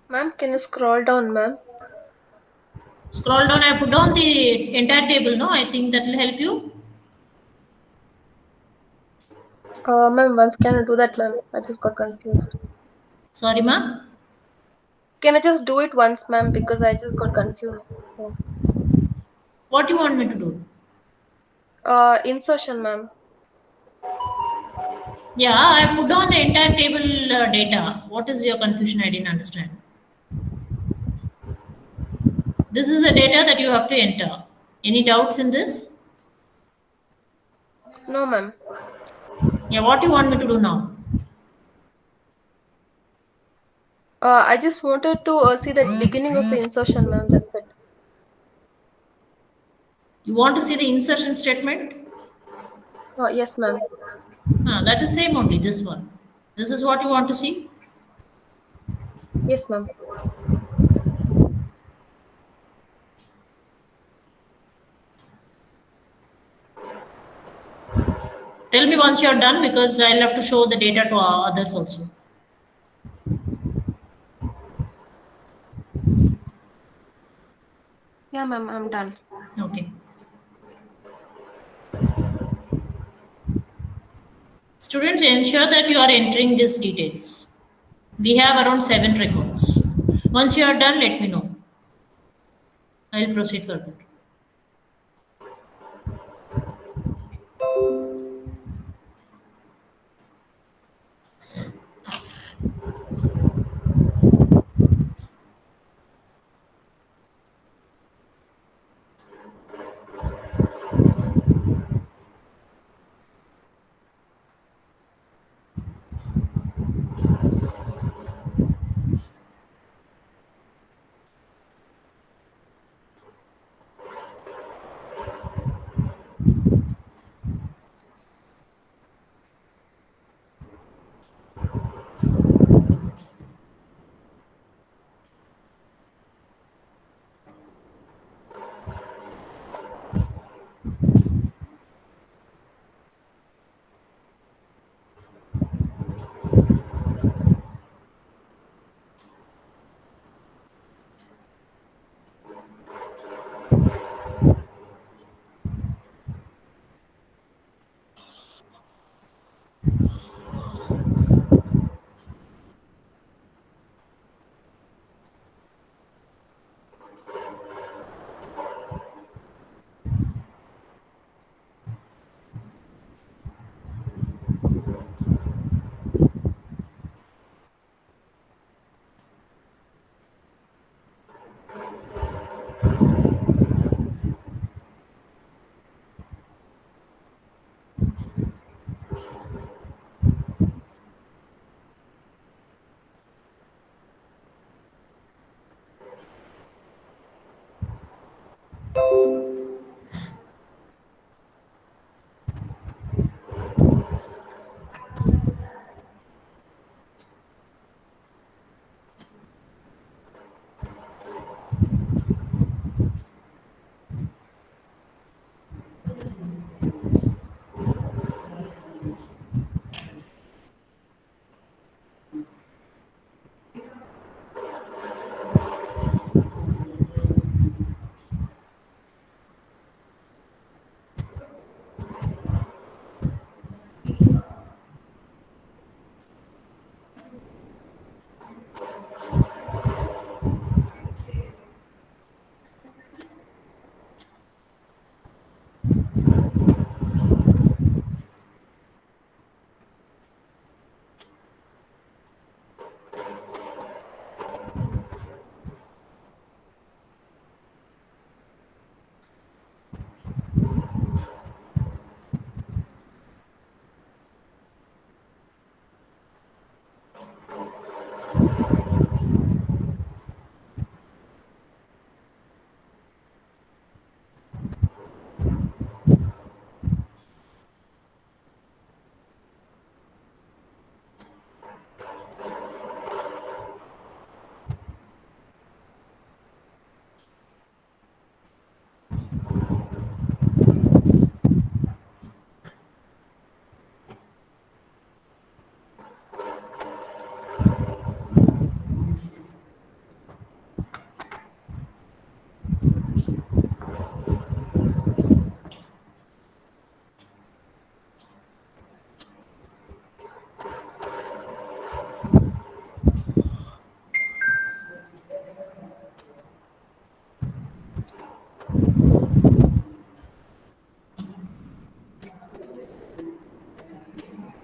Ma'am, can you scroll down, ma'am? Scroll down. I put down the entire table. No, I think that will help you. Ma'am, once can you do that, ma'am? I just got confused. Sorry, ma. Can I just do it once, ma'am? Because I just got confused. So, What do you want me to do? insertion, ma'am. Yeah, I put down the entire table data. What is your confusion? I didn't understand. This is the data that you have to enter. Any doubts in this? No, ma'am. Yeah, what do you want me to do now? I just wanted to see the beginning of the insertion, ma'am. That's it. You want to see the insertion statement? Yes, ma'am. That is same only, this one. This is what you want to see? Yes, ma'am. Tell me once you're done because I'll have to show the data to others also. Yeah, ma'am, I'm done. Okay. Students, ensure that you are entering these details. We have around 7 records. Once you are done, let me know. I'll proceed further.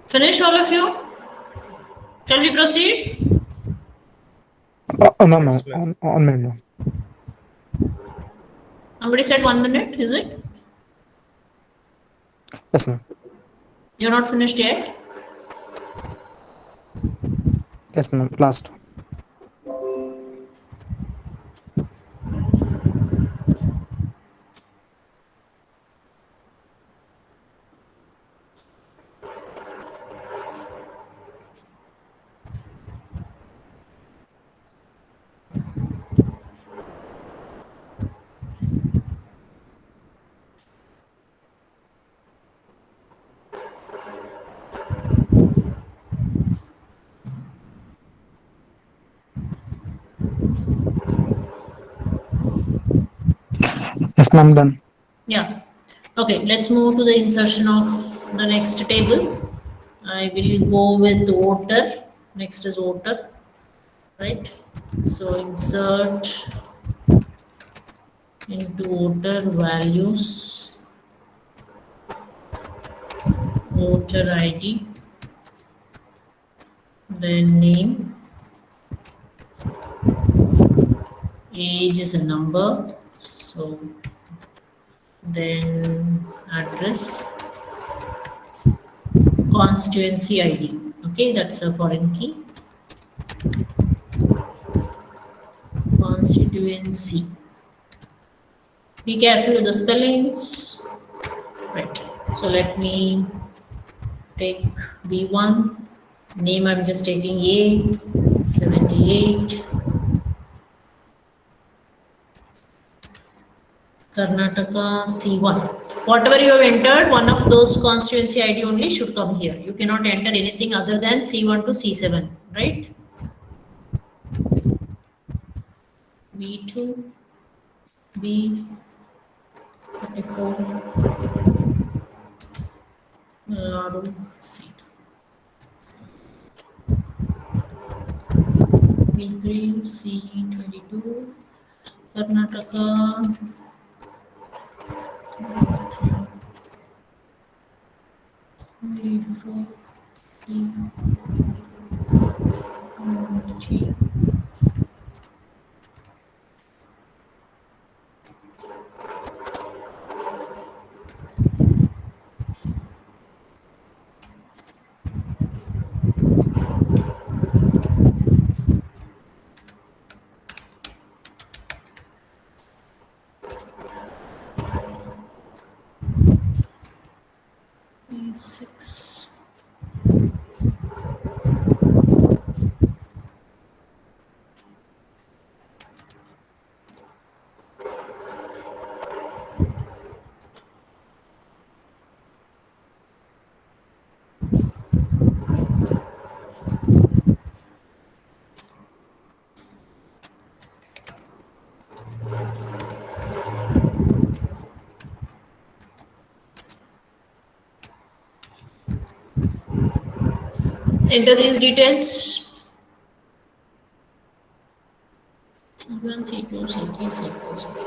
Finish all of you? Shall we proceed? No, no, Yes, ma'am. on my ma'am. Somebody said 1 minute, is it? Yes, ma'am. You're not finished yet? Yes, ma'am. Last. ma'am. Done. Yeah. Okay, let's move to the insertion of the next table. I will go with voter. Next is voter, right? So insert into voter values, voter ID, then name, age is a number, so then address, constituency ID. Okay, that's a foreign key. Constituency. Be careful with the spellings. Right. So let me take B1. Name I'm just taking A78. Karnataka C1. Whatever you have entered, one of those constituency ID only should come here. You cannot enter anything other than C1 to C7, right? B2, B34, Ladu, C2. B3, C22, Karnataka, B4, D, B6. Enter these details. C1, C2, C3, C4, C5.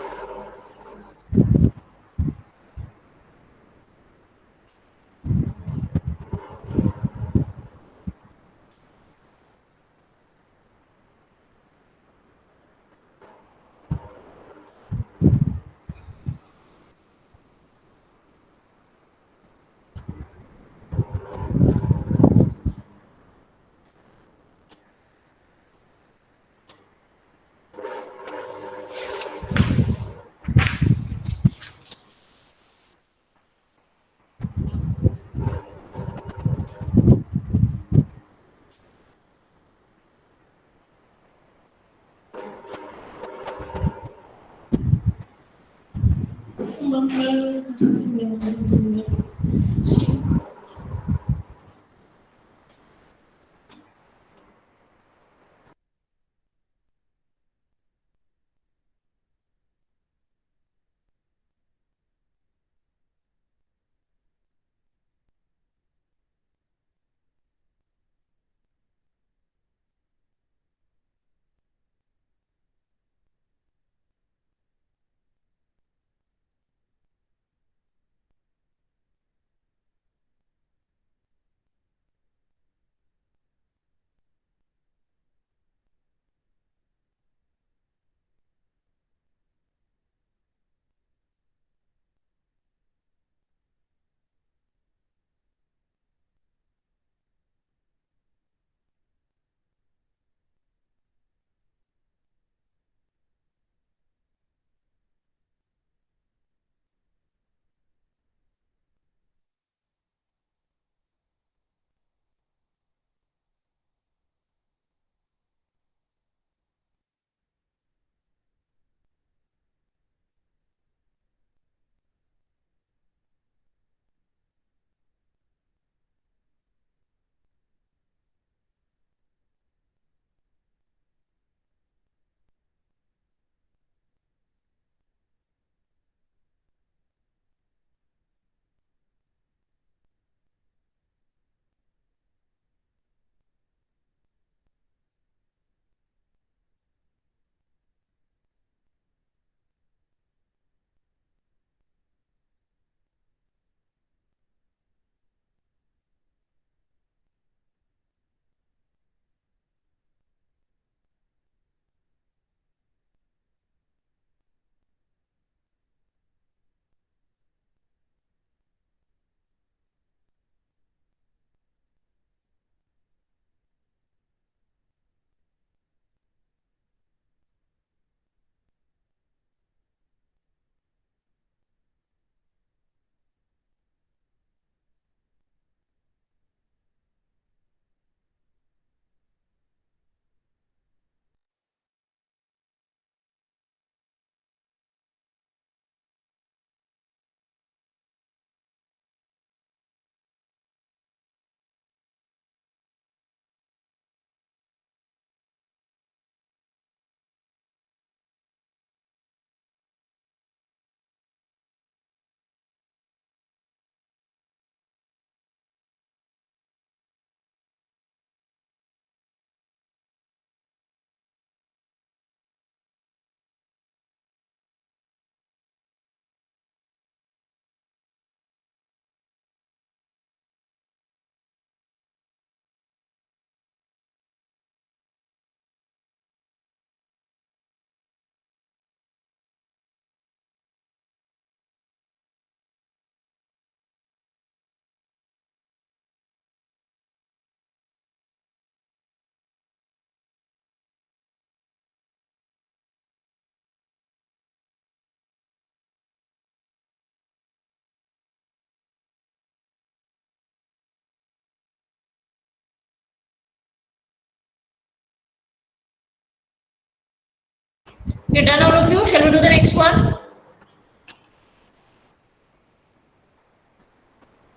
Okay, done all of you. Shall we do the next one?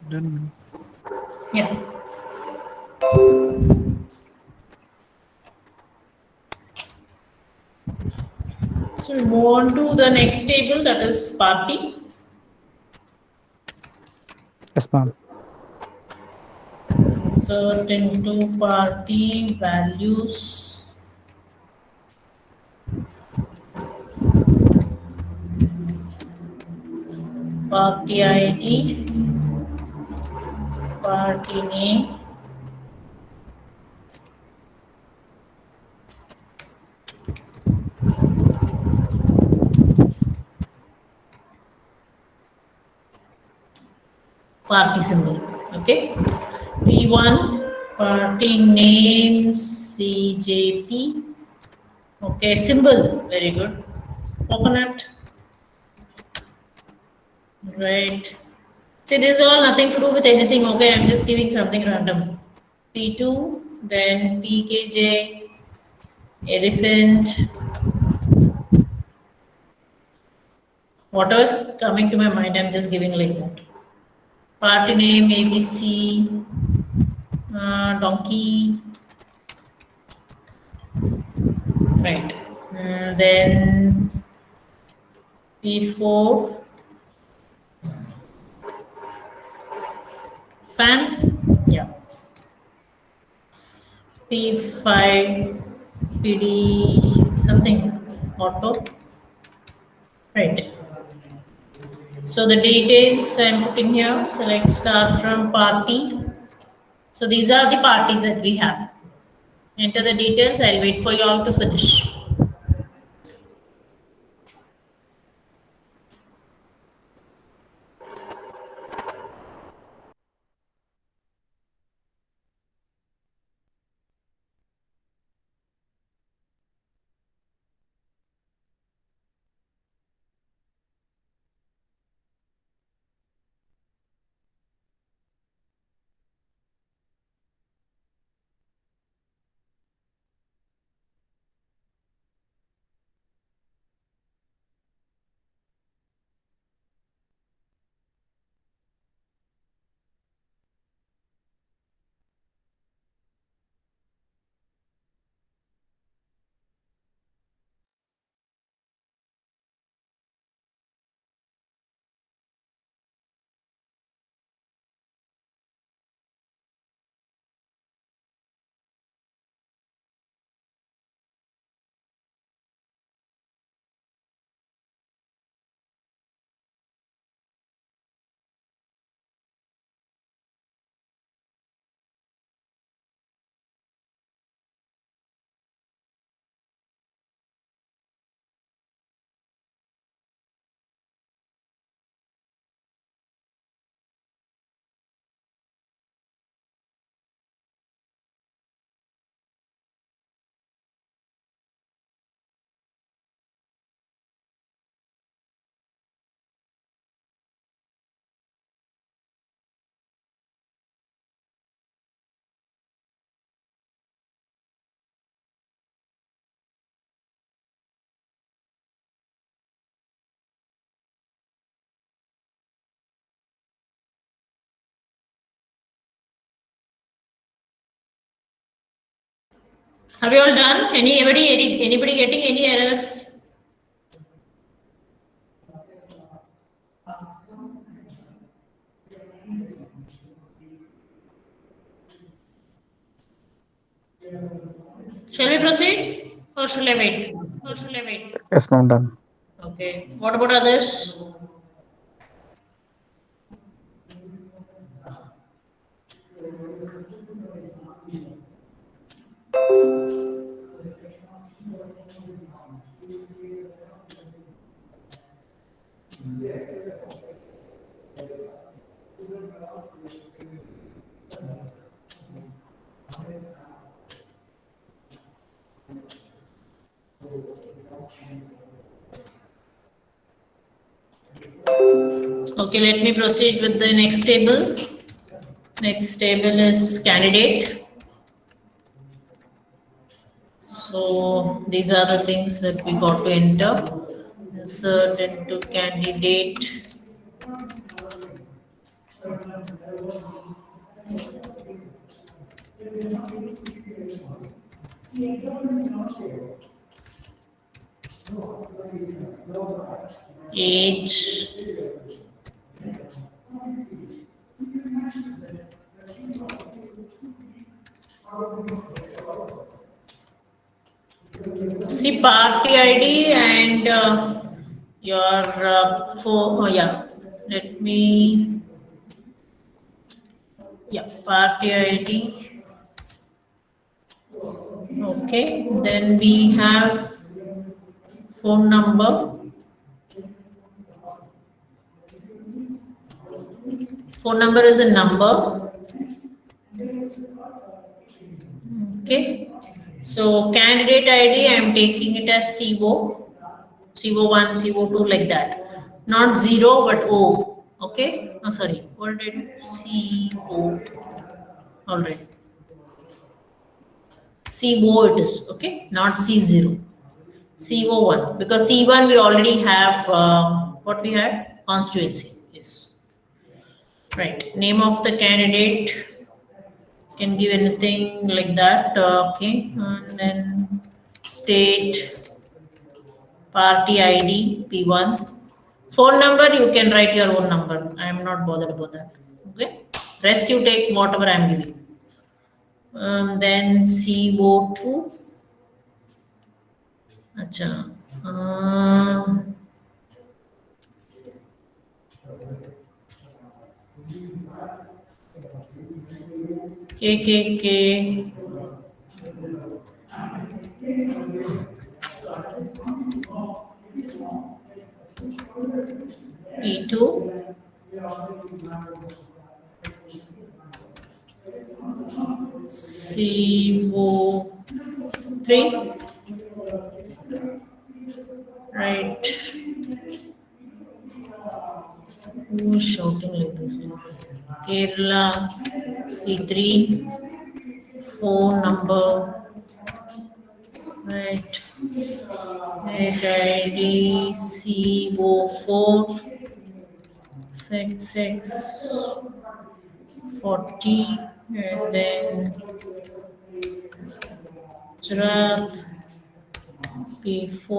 Done. Yeah. So we move on to the next table, that is party. Yes, ma'am. Insert into party values. Party ID. Party name. Party symbol. Okay. P1 party name CJP. Okay, symbol. Very good. Coconut. Right. See, this is all nothing to do with anything. Okay, I'm just giving something random. P2, then PKJ, elephant. Whatever is coming to my mind, I'm just giving like that. Party name ABC, donkey. Right. Then P4, fan. Yeah. P5, PD, something, auto. Right. So the details I'm putting here, select start from party. So these are the parties that we have. Enter the details, I'll wait for you all to finish. Have you all done? Anybody getting any errors? Shall we proceed or shall I wait? Yes, ma'am. Done. Okay. What about others? Okay, let me proceed with the next table. Next table is candidate. So these are the things that we got to enter. Insert into candidate. Age. See party ID and your phone. Oh yeah, let me. Yeah, party ID. Okay, then we have phone number. Phone number is a number. Okay. So candidate ID, I am taking it as CO, CO1, CO2 like that. Not 0 but O. Okay. Oh, sorry. What did I do? CO. All right. CO it is. Okay. Not C0. CO1. Because C1 we already have what we had? Constituency. Yes. Right. Name of the candidate. Can give anything like that. Okay. And then state. Party ID P1. Phone number, you can write your own number. I am not bothered about that. Okay. Rest you take whatever I am giving. Then CO2. Acha. KKK. P2. CO3. Right. Who's shouting like this? Kerala P3. Phone number. Right. Right ID CO4 66 40 and then Gujarat P4.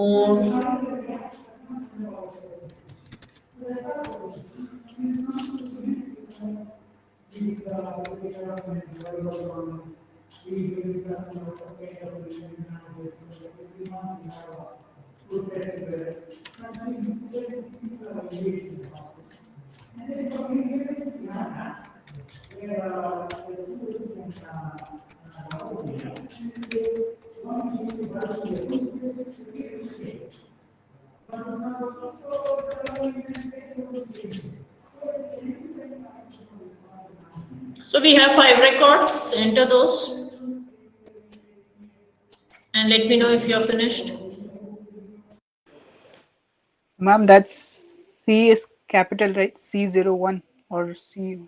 So we have 5 records. Enter those and let me know if you're finished. Ma'am, that's C is capital, right? C01 or C.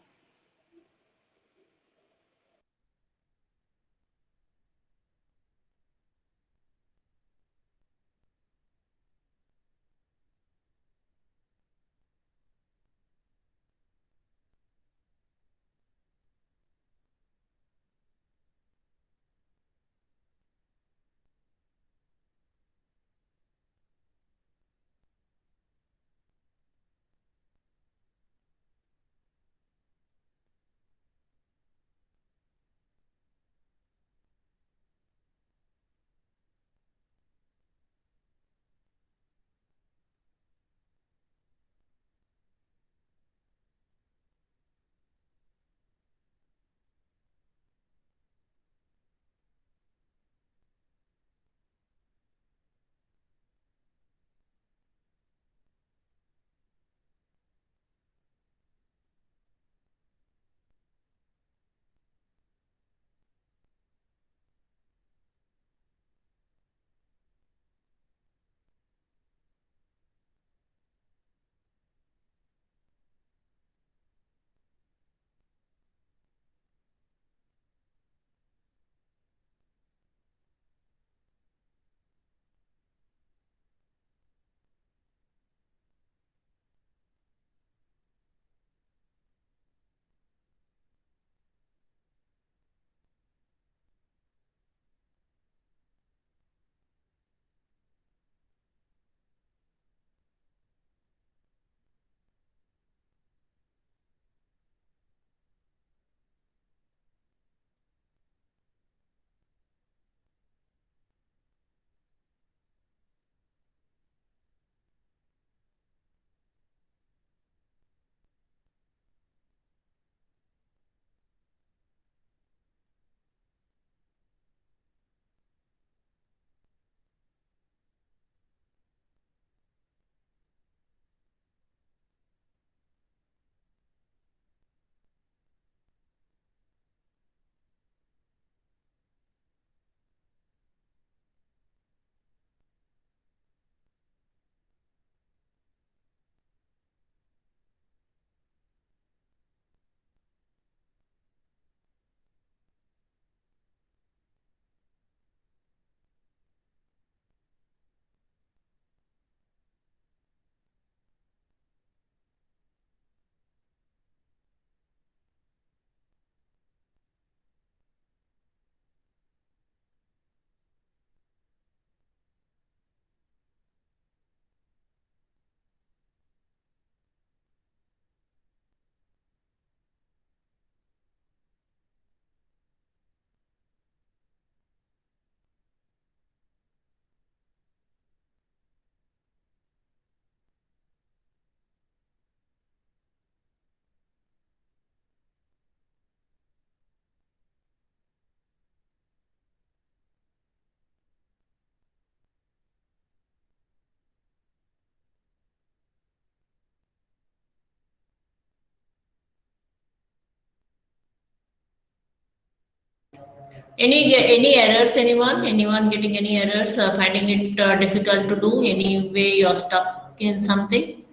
Any errors? Anyone getting any errors? Finding it difficult to do? Any way you're stuck in something,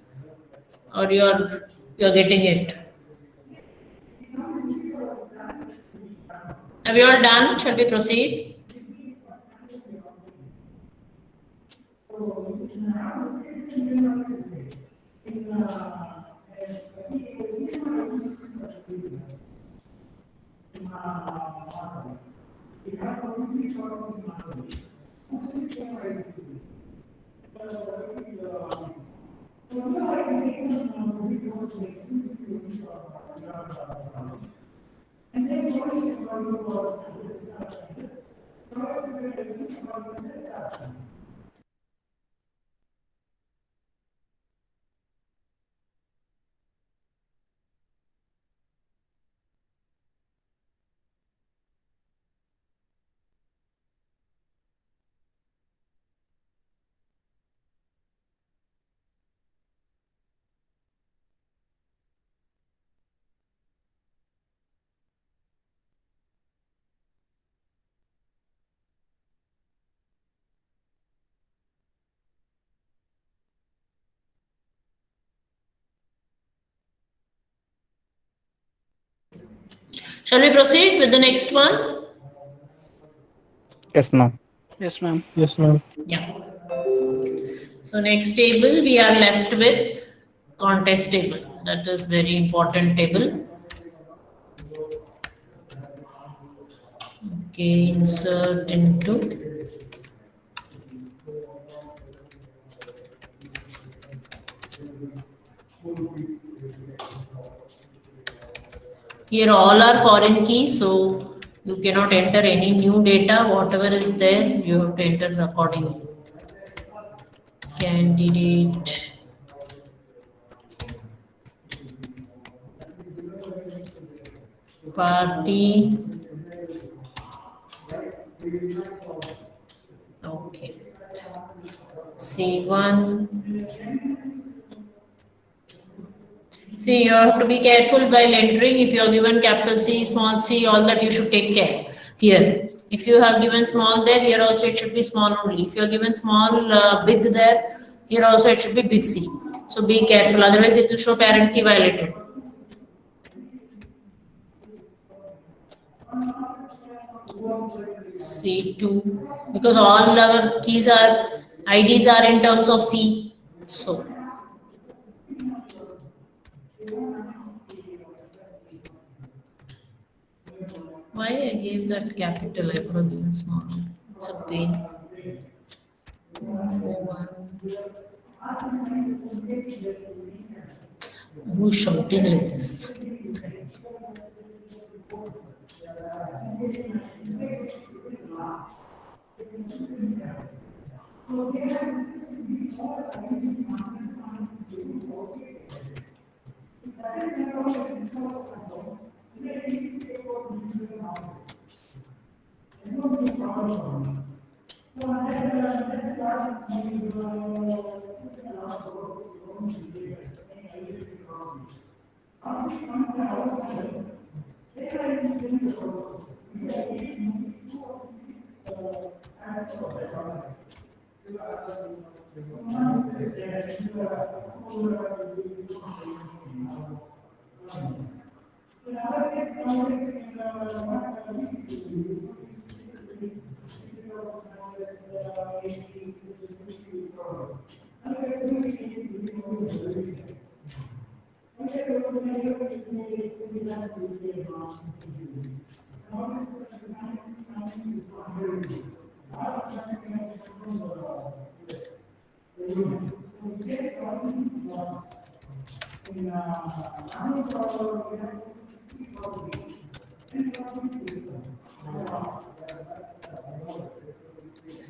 or you're getting it? Have you all done? Shall we proceed? Shall we proceed with the next one? Yes, ma'am. Yes, ma'am. Yes, ma'am. Yeah. So next table we are left with contest table. That is very important table. Okay, insert into here all are foreign keys, so you cannot enter any new data. Whatever is there, you have to enter accordingly. Candidate, party. Okay. C1. See, you have to be careful while entering. If you are given capital C, small c, all that you should take care here. If you have given small there, here also it should be small only. If you are given small, big there, here also it should be big C. So be careful, otherwise it will show parent key violated. C2, because all our keys are, IDs are in terms of C. So why I gave that capital? I could have given small. It's a pain. Who's shouting like this?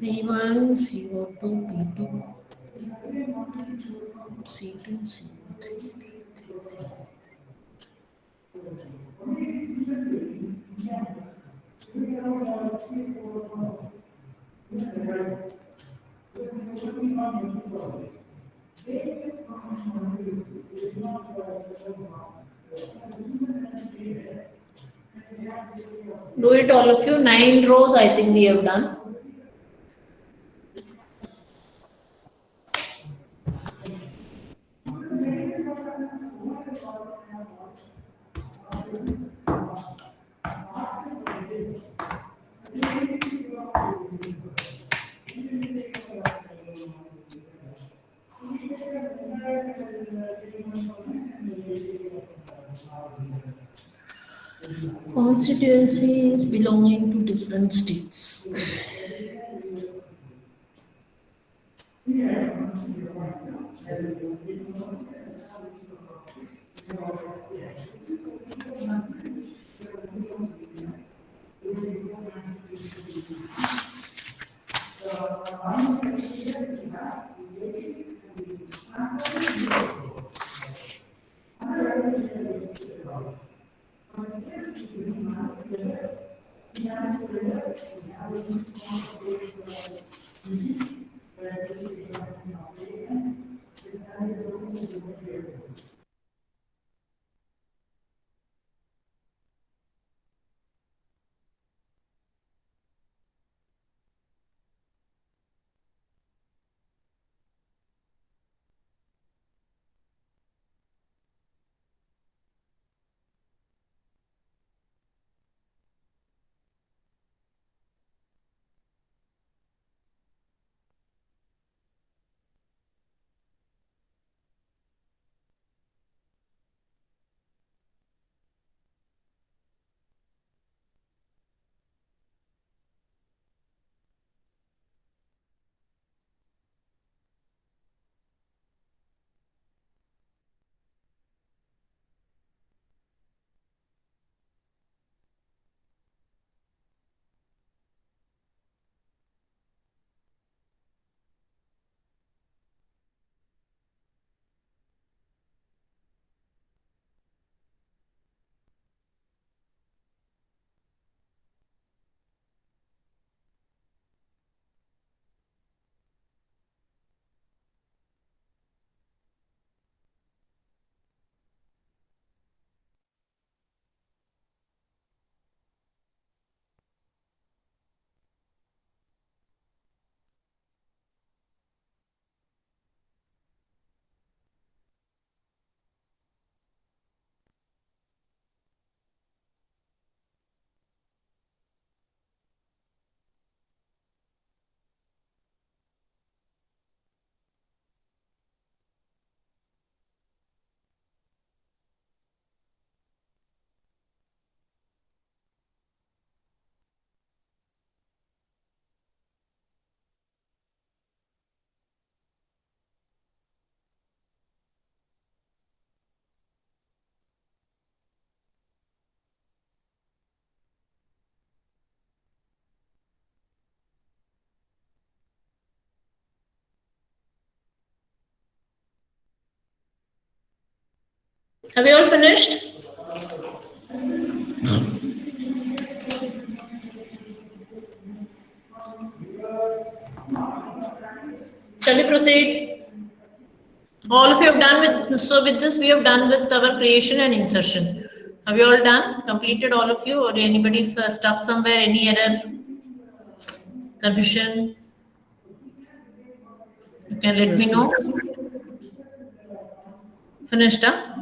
C1, CO2, P2, C2, CO3. Do it all of you. 9 rows I think we have done. Constituencies belonging to different states. Have you all finished? Shall we proceed? All of you have done with, so with this we have done with our creation and insertion. Have you all done? Completed all of you, or anybody stuck somewhere, any error, confusion? You can let me know. Finished, huh?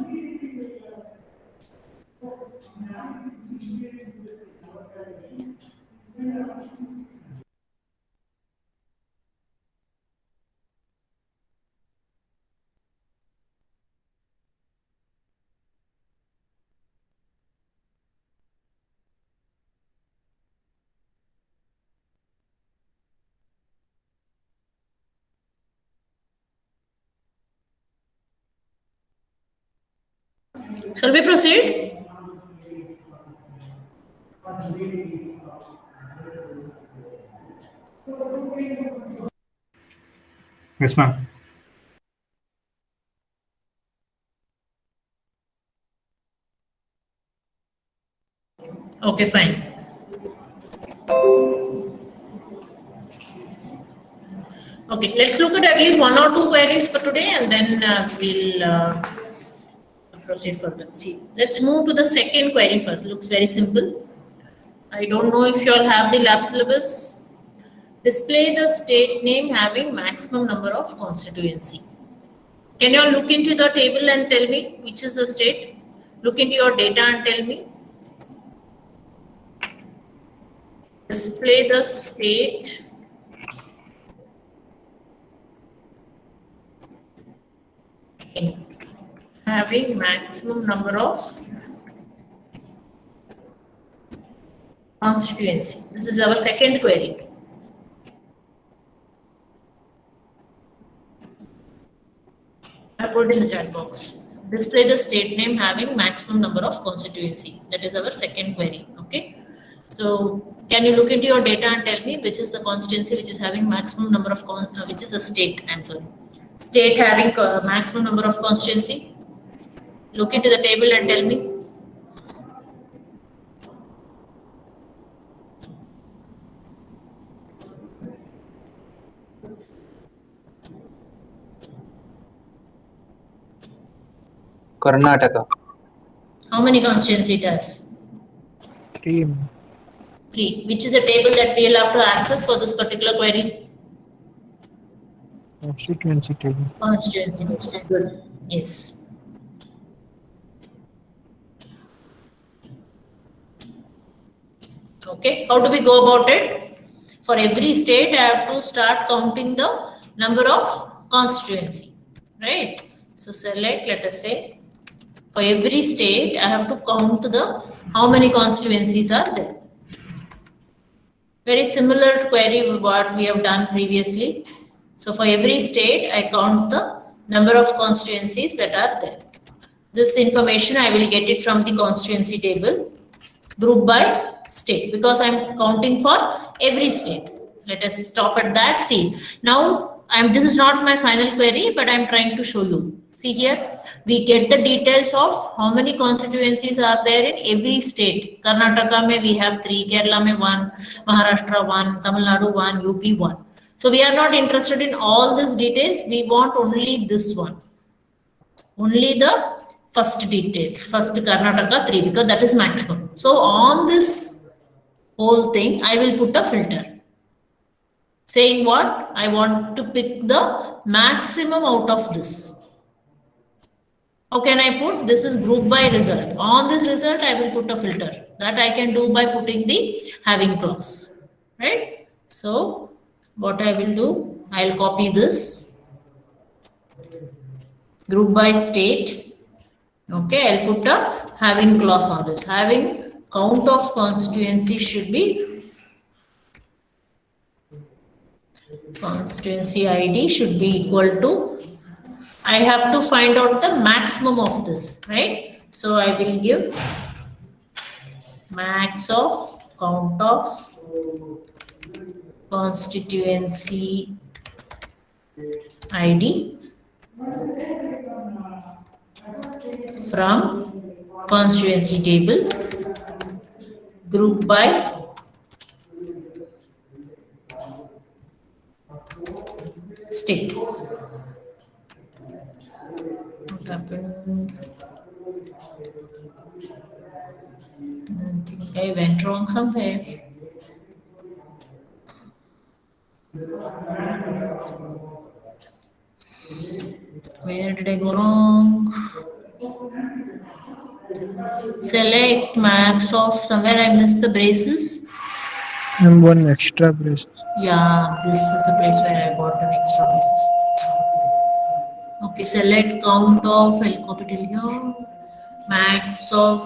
Shall we proceed? Yes, ma'am. Okay, fine. Okay, let's look at least 1 or 2 queries for today, and then we'll proceed further. See, let's move to the second query first. Looks very simple. I don't know if you all have the lab syllabus. Display the state name having maximum number of constituency. Can you all look into the table and tell me which is the state? Look into your data and tell me. Display the state having maximum number of constituency. This is our second query. I put in the chat box. Display the state name having maximum number of constituency. That is our second query. Okay. So can you look into your data and tell me which is the constituency which is having maximum number of which is a state? I'm sorry. State having maximum number of constituency. Look into the table and tell me. Karnataka. How many constituency it has? 3. 3. Which is a table that we will have to access for this particular query? Constituency table. Constituency. Good. Yes. Okay. How do we go about it? For every state, I have to start counting the number of constituency. Right? So select, let us say, for every state, I have to count the how many constituencies are there. Very similar query what we have done previously. So for every state, I count the number of constituencies that are there. This information, I will get it from the constituency table, group by state, because I'm counting for every state. Let us stop at that. See, now this is not my final query, but I'm trying to show you. See here, we get the details of how many constituencies are there in every state. Karnataka mein we have 3, Kerala mein 1, Maharashtra 1, Tamil Nadu 1, UP 1. So we are not interested in all these details. We want only this one. Only the first details. First Karnataka 3, because that is maximum. So on this whole thing, I will put a filter. Saying what? I want to pick the maximum out of this. How can I put? This is group by result. On this result, I will put a filter. That I can do by putting the having clause. Right? So, what I will do, I'll copy this. Group by state. Okay, I'll put a having clause on this. Having count of constituency should be, constituency ID should be equal to, I have to find out the maximum of this, right? So I will give max of count of constituency ID from constituency table, group by state. What happened? I think I went wrong somewhere. Where did I go wrong? Select max of, somewhere I missed the braces. And 1 extra brace. Yeah, this is the place where I got an extra braces. Okay, select count of, I'll copy till here. Max of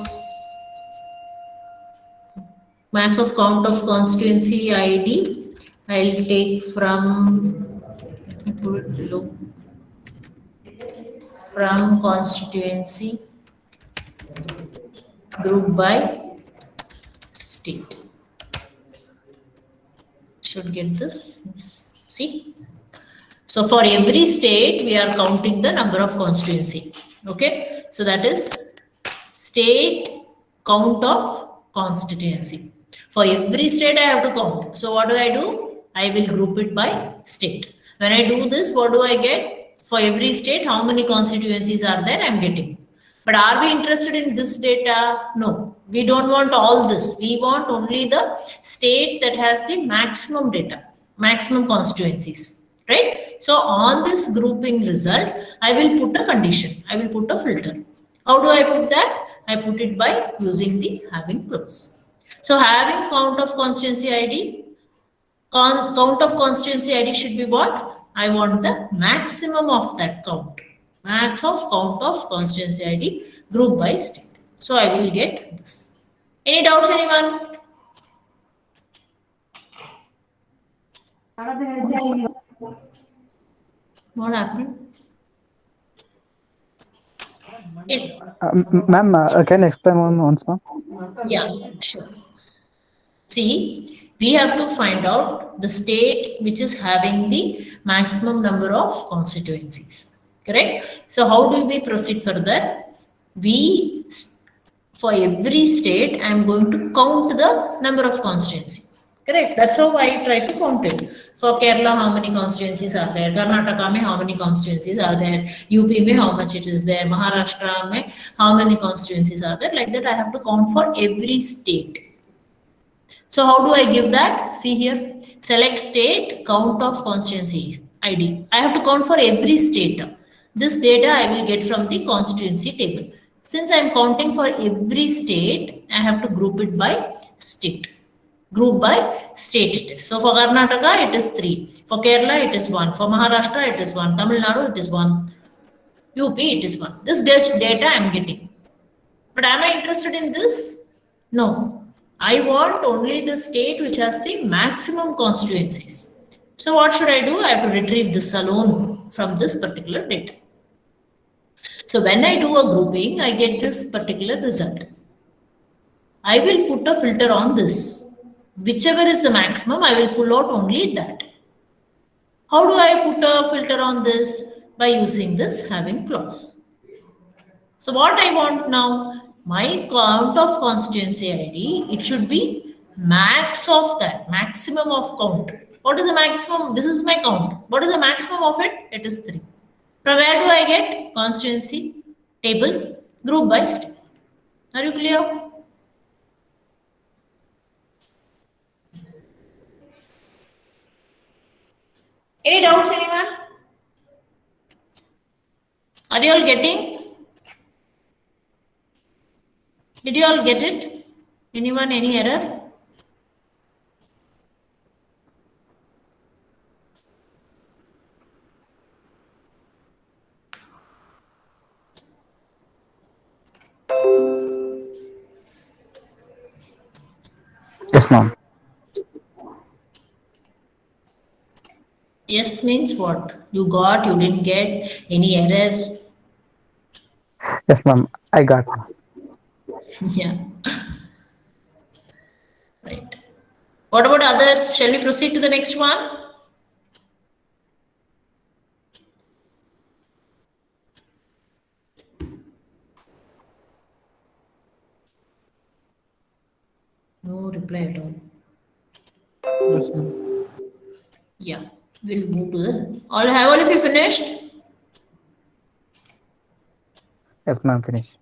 count of constituency ID. I'll take from, let me put it below, from constituency group by state. Should get this. Yes. See? So for every state, we are counting the number of constituency. Okay. So that is state count of constituency. For every state, I have to count. So what do? I will group it by state. When I do this, what do I get? For every state, how many constituencies are there? I'm getting. But are we interested in this data? No, we don't want all this. We want only the state that has the maximum data, maximum constituencies, right? So on this grouping result, I will put a condition. I will put a filter. How do I put that? I put it by using the having clause. So having count of constituency ID, count of constituency ID should be what? I want the maximum of that count. Max of count of constituency ID group by state. So I will get this. Any doubts, anyone? What happened? Ma'am, can you explain once more? Yeah, sure. See, we have to find out the state which is having the maximum number of constituencies. Correct? So how do we proceed further? We, for every state, I am going to count the number of constituencies. Correct? That's how I try to count it. For Kerala, how many constituencies are there? Karnataka, mein how many constituencies are there? UP, mein how much it is there? Maharashtra, mein how many constituencies are there? Like that, I have to count for every state. So how do I give that? See here, select state, count of constituency ID. I have to count for every state. This data I will get from the constituency table. Since I am counting for every state, I have to group it by state. Group by state it is. So for Karnataka, it is 3. For Kerala, it is 1. For Maharashtra, it is 1. Tamil Nadu, it is 1. UP, it is 1. This data I am getting. But am I interested in this? No. I want only the state which has the maximum constituencies. So what should I do? I have to retrieve this alone from this particular data. So when I do a grouping, I get this particular result. I will put a filter on this. Whichever is the maximum, I will pull out only that. How do I put a filter on this? By using this having clause. So what I want now? My count of constituency ID, it should be max of that, maximum of count. What is the maximum? This is my count. What is the maximum of it? It is 3. From where do I get? Constituency table, group by state. Are you clear? Any doubts, anyone? Are you all getting? Did you all get it? Anyone, any error? Yes, ma'am. Yes means what? You got, you didn't get, any error? Yes, ma'am. I got. Yeah. Right. What about others? Shall we proceed to the next one? No reply at all. Yes, ma'am. Yeah. We'll move to the. Have all of you finished? Yes, ma'am. Finish.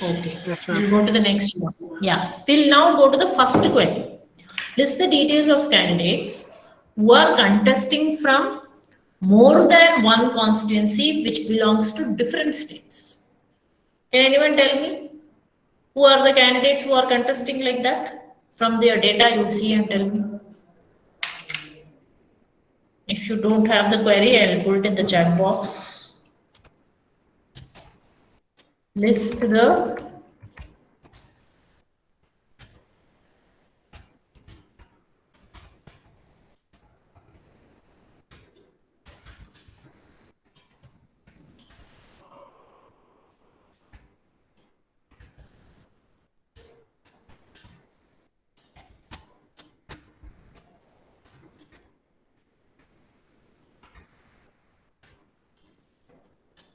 Okay. We'll go to the next one. Yeah. We'll now go to the first query. List the details of candidates who are contesting from more than one constituency which belongs to different states. Can anyone tell me who are the candidates who are contesting like that? From their data, you see and tell me. If you don't have the query, I'll put it in the chat box. List the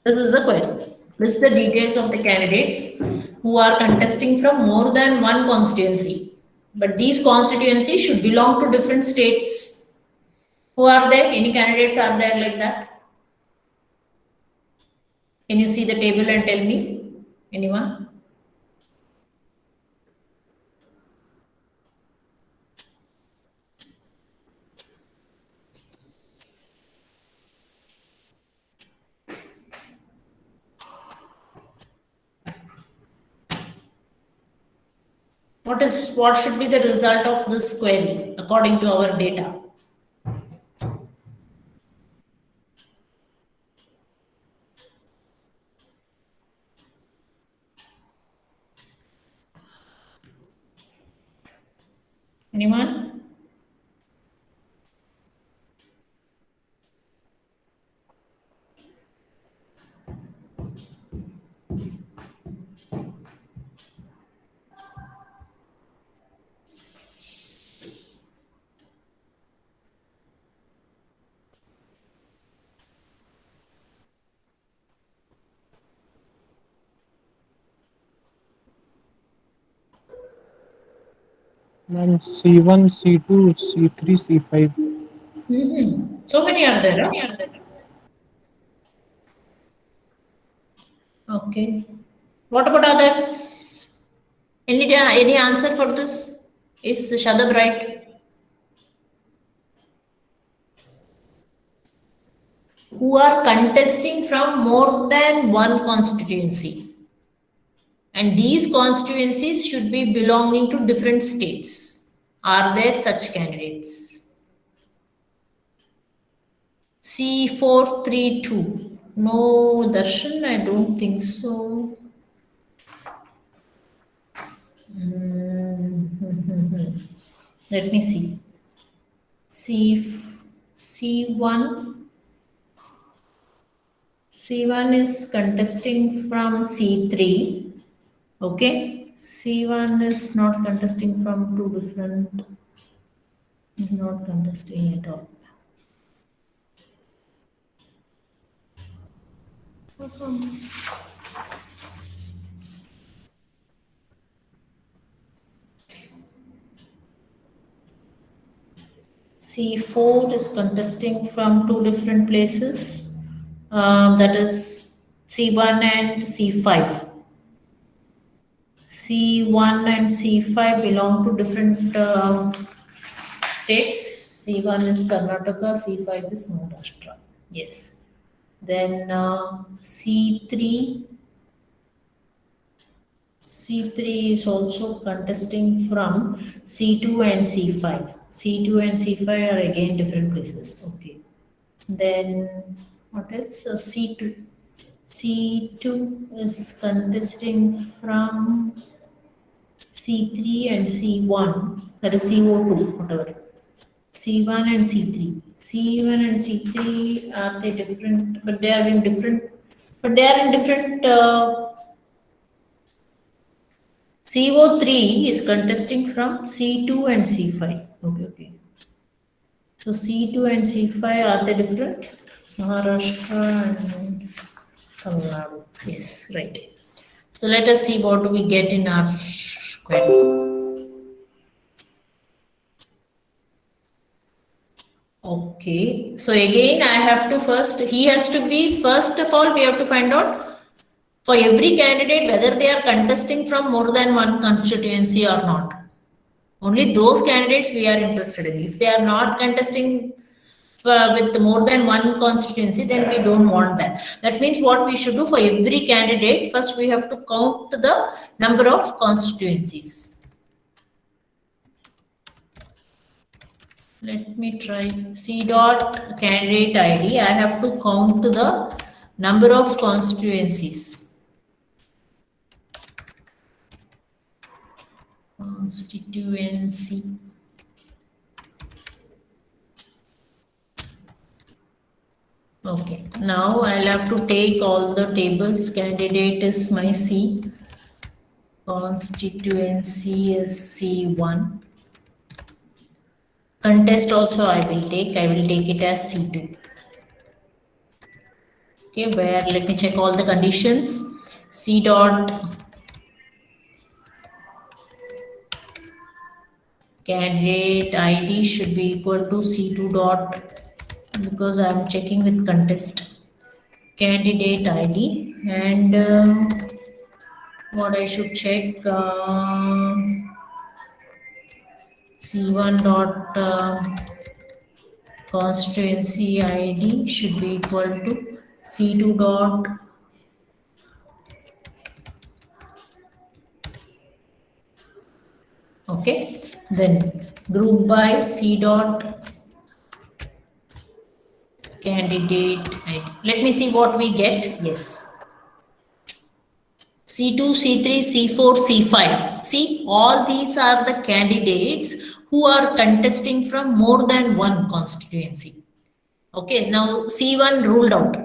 This is the query. List the details of the candidates who are contesting from more than one constituency. But these constituencies should belong to different states. Who are there? Any candidates are there like that? Can you see the table and tell me? Anyone? What should be the result of this query according to our data? Anyone? Ma'am, C1, C2, C3, C5. So many are there. Huh? Okay. What about others? Any answer for this? Is Shadab right? Who are contesting from more than one constituency? And these constituencies should be belonging to different states. Are there such candidates? C432. No, Darshan, I don't think so. Let me see. C1. C1 is contesting from C3. Okay. C1 is not contesting from two different. Is not contesting at all. C4 is contesting from two different places. That is C1 and C5. C1 and C5 belong to different states. C1 is Karnataka, C5 is Maharashtra. Yes. Then C3 is also contesting from C2 and C5. C2 and C5 are again different places. Okay. Then what else? C2. C2 is contesting from C3 and C1. That is CO2, whatever. C1 and C3. C1 and C3 are they different? But they are in different. But they are in different. CO3 is contesting from C2 and C5. Okay. So C2 and C5 are they different? Maharashtra and Tamil Nadu. Yes, right. So let us see what do we get in our query. Okay. So again, I have to first. He has to be first of all. We have to find out for every candidate whether they are contesting from more than one constituency or not. Only those candidates we are interested in. If they are not contesting with more than one constituency, then we don't want that. That means what we should do for every candidate, first we have to count the number of constituencies. Let me try C dot candidate ID. I have to count the number of constituencies. Constituency. Okay, now I'll have to take all the tables. Candidate is my C. Constituency is C1. Contest also I will take it as C2. Okay, where let me check all the conditions. C dot candidate ID should be equal to C2 dot, because I am checking with contest, candidate ID, and what I should check, C1 dot constituency ID should be equal to C2 dot okay, then group by C dot candidate ID. Let me see what we get. Yes. C2, C3, C4, C5. See, all these are the candidates who are contesting from more than one constituency. Okay, now C1 ruled out.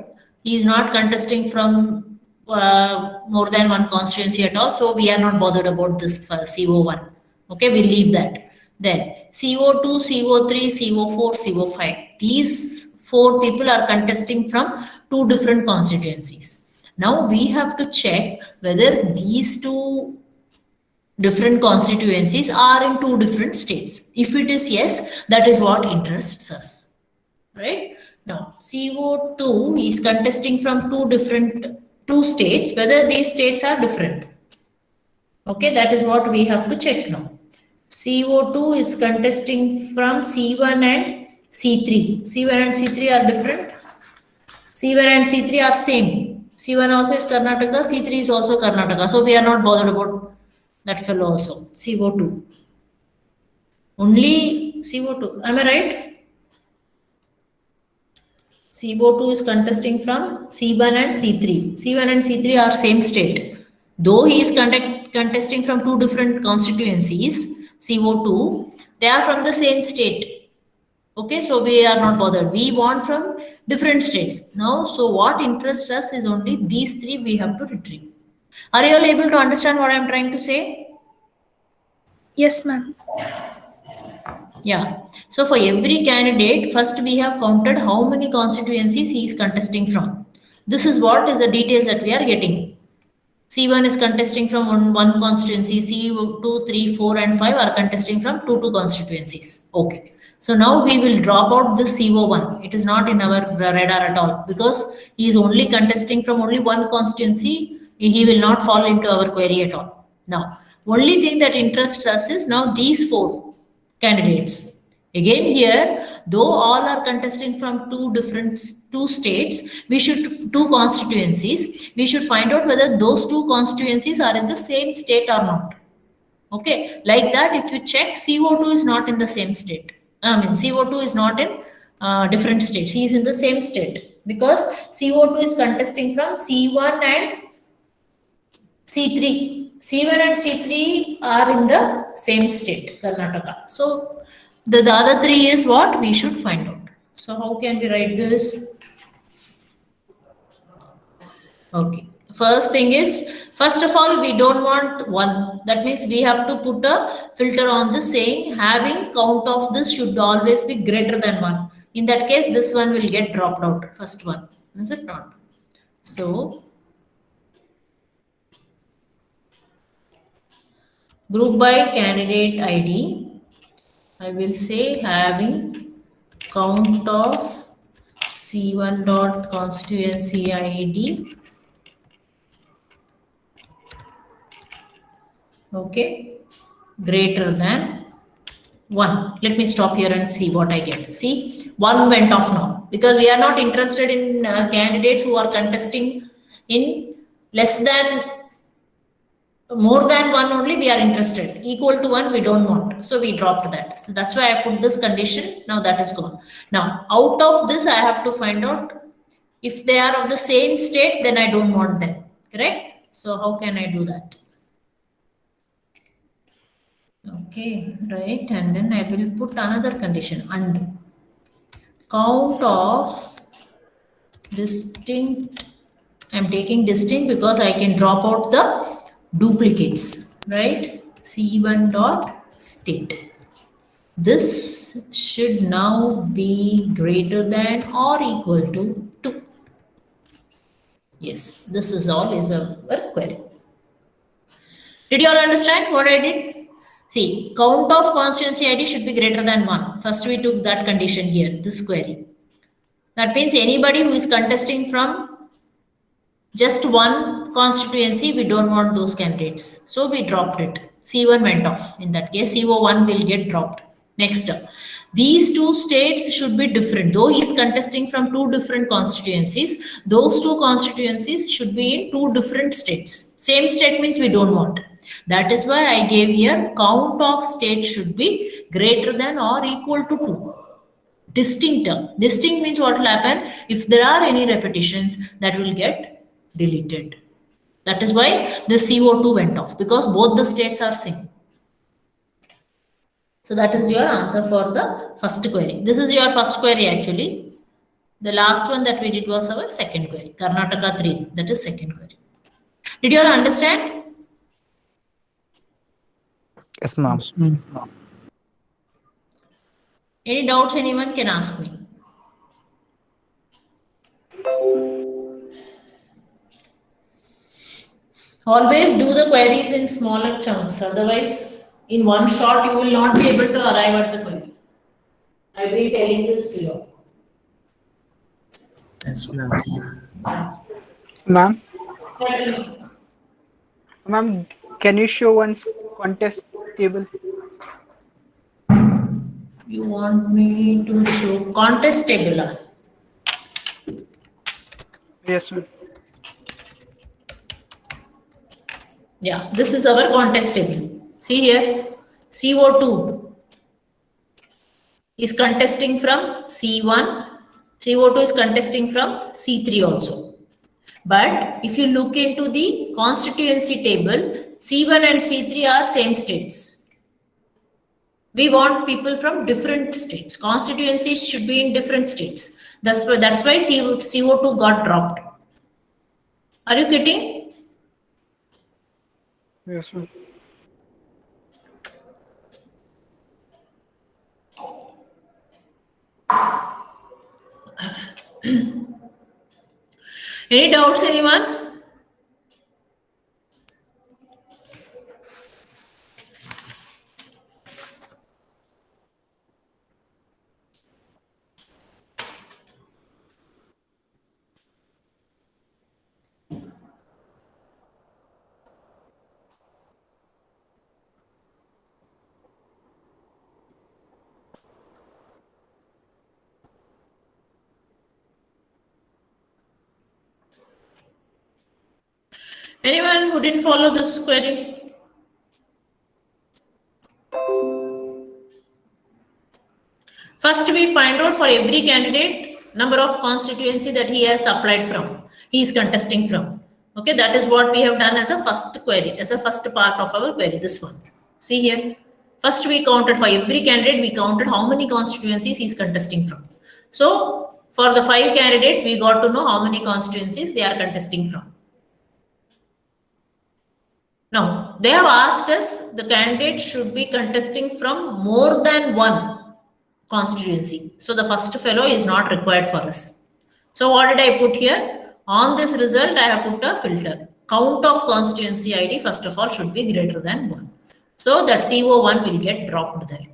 He is not contesting from more than one constituency at all. So we are not bothered about this CO1. Okay, we leave that. Then CO2, CO3, CO4, CO5. These four people are contesting from two different constituencies. Now we have to check whether these two different constituencies are in two different states. If it is yes, that is what interests us, right? Now CO2 is contesting from two states, whether these states are different. Okay, that is what we have to check now. CO2 is contesting from C1 and C3. C1 and C3 are different. C1 and C3 are same. C1 also is Karnataka, C3 is also Karnataka. So we are not bothered about that fellow also. CO2. Only CO2. Am I right? CO2 is contesting from C1 and C3. C1 and C3 are same state. Though he is contesting from two different constituencies, CO2, they are from the same state. Okay, so we are not bothered. We want from different states. Now, so what interests us is only these three we have to retrieve. Are you all able to understand what I am trying to say? Yes, ma'am. Yeah. So for every candidate, first we have counted how many constituencies he is contesting from. This is what is the details that we are getting. C1 is contesting from one constituency, C2, 3, 4 and 5 are contesting from two constituencies. Okay. So now we will drop out this CO1. It is not in our radar at all because he is only contesting from only one constituency. He will not fall into our query at all. Now, only thing that interests us is now these four candidates. Again here, though all are contesting from two states, two constituencies, we should find out whether those two constituencies are in the same state or not. Okay, like that if you check, CO2 is not in the same state. CO2 is not in different states. He is in the same state because CO2 is contesting from C1 and C3. C1 and C3 are in the same state, Karnataka. So the other three is what we should find out. So how can we write this? Okay. First thing is, first of all, we don't want one. That means we have to put a filter on this saying having count of this should always be greater than 1. In that case, this one will get dropped out, first one. Is it not? So, group by candidate ID, I will say having count of C1 dot constituency ID. Okay, greater than 1. Let me stop here and see what I get. See, 1 went off now because we are not interested in candidates who are contesting in more than 1 only we are interested. Equal to 1 we don't want. So we dropped that. So that's why I put this condition. Now that is gone. Now out of this I have to find out if they are of the same state, then I don't want them. Correct? So how can I do that? Okay, right, and then I will put another condition and count of distinct. I am taking distinct because I can drop out the duplicates, right? C1 dot state. This should now be greater than or equal to 2. Yes, this is all is our query. Did you all understand what I did? See, count of constituency ID should be greater than 1. First we took that condition here, this query. That means anybody who is contesting from Just one constituency, we don't want those candidates. So we dropped it. C1 went off. In that case, CO1 will get dropped. Next, these two states should be different. Though he is contesting from two different constituencies, those two constituencies should be in two different states. Same state means we don't want. That is why I gave here count of states should be greater than or equal to 2. Distinct. Distinct means what will happen? If there are any repetitions, that will get deleted. That is why the CO2 went off, because both the states are same. So that is your answer for the first query. This is your first query actually. The last one that we did was our second query. Karnataka 3, that is second query. Did you all understand? Yes, ma'am. Yes, ma'am. Any doubts anyone can ask me. Always do the queries in smaller chunks. Otherwise, in one shot, you will not be able to arrive at the query. I've been telling this to you. Yes, ma'am. Ma'am, Tell me. ma'am, can you show one contest table? You want me to show contest table? Yes, ma'am. Yeah, this is our contest table. See here, CO2 is contesting from C1, CO2 is contesting from C3 also. But if you look into the constituency table, C1 and C3 are same states. We want people from different states. Constituencies should be in different states. That's why CO2 got dropped. Are you getting? Yes, ma'am. Any doubts, anyone? Anyone who didn't follow this query? First, we find out for every candidate number of constituency that he has applied from, he is contesting from. Okay, that is what we have done as a first query, as a first part of our query, this one. See here, first we counted for every candidate, we counted how many constituencies he is contesting from. So, for the 5 candidates, we got to know how many constituencies they are contesting from. Now, they have asked us the candidate should be contesting from more than one constituency. So the first fellow is not required for us. So what did I put here? On this result, I have put a filter. Count of constituency ID, first of all, should be greater than 1. So that CO1 will get dropped there.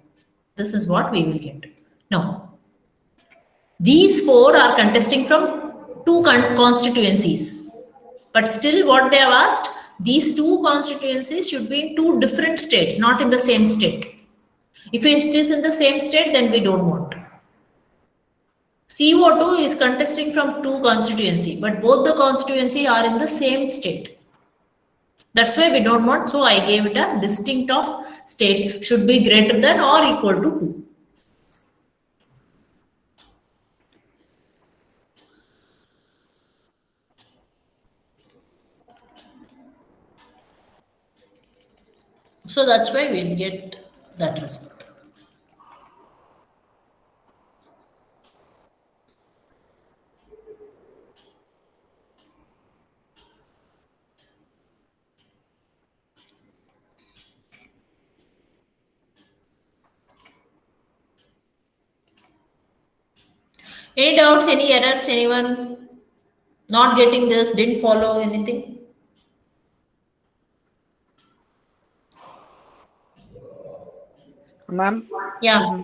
This is what we will get. Now, these 4 are contesting from 2 constituencies. But still what they have asked, these 2 constituencies should be in 2 different states, not in the same state. If it is in the same state, then we don't want. CO2 is contesting from 2 constituency, but both the constituency are in the same state. That's why we don't want. So I gave it as distinct of state should be greater than or equal to 2. So that's why we'll get that result. Any doubts, any errors, anyone not getting this, didn't follow anything? Ma'am, Yeah,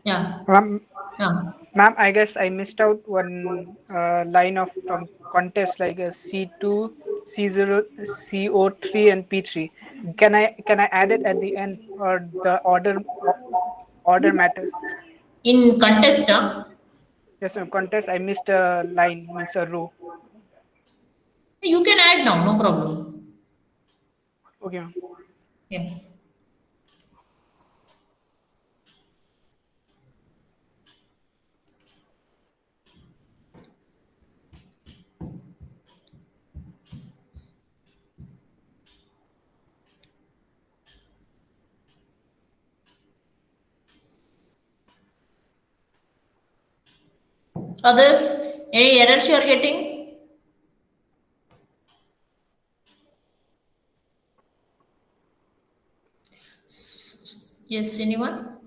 yeah, ma'am, yeah. ma'am, I guess I missed out one line of from contests like C2, C0, CO3, and P3. Can I add it at the end, or the order matters? In contest, huh? Yes, ma'am. Contest. I missed a line, means a row. You can add now, no problem. Okay, ma'am. Yeah. Others, any errors you are getting? Yes, anyone?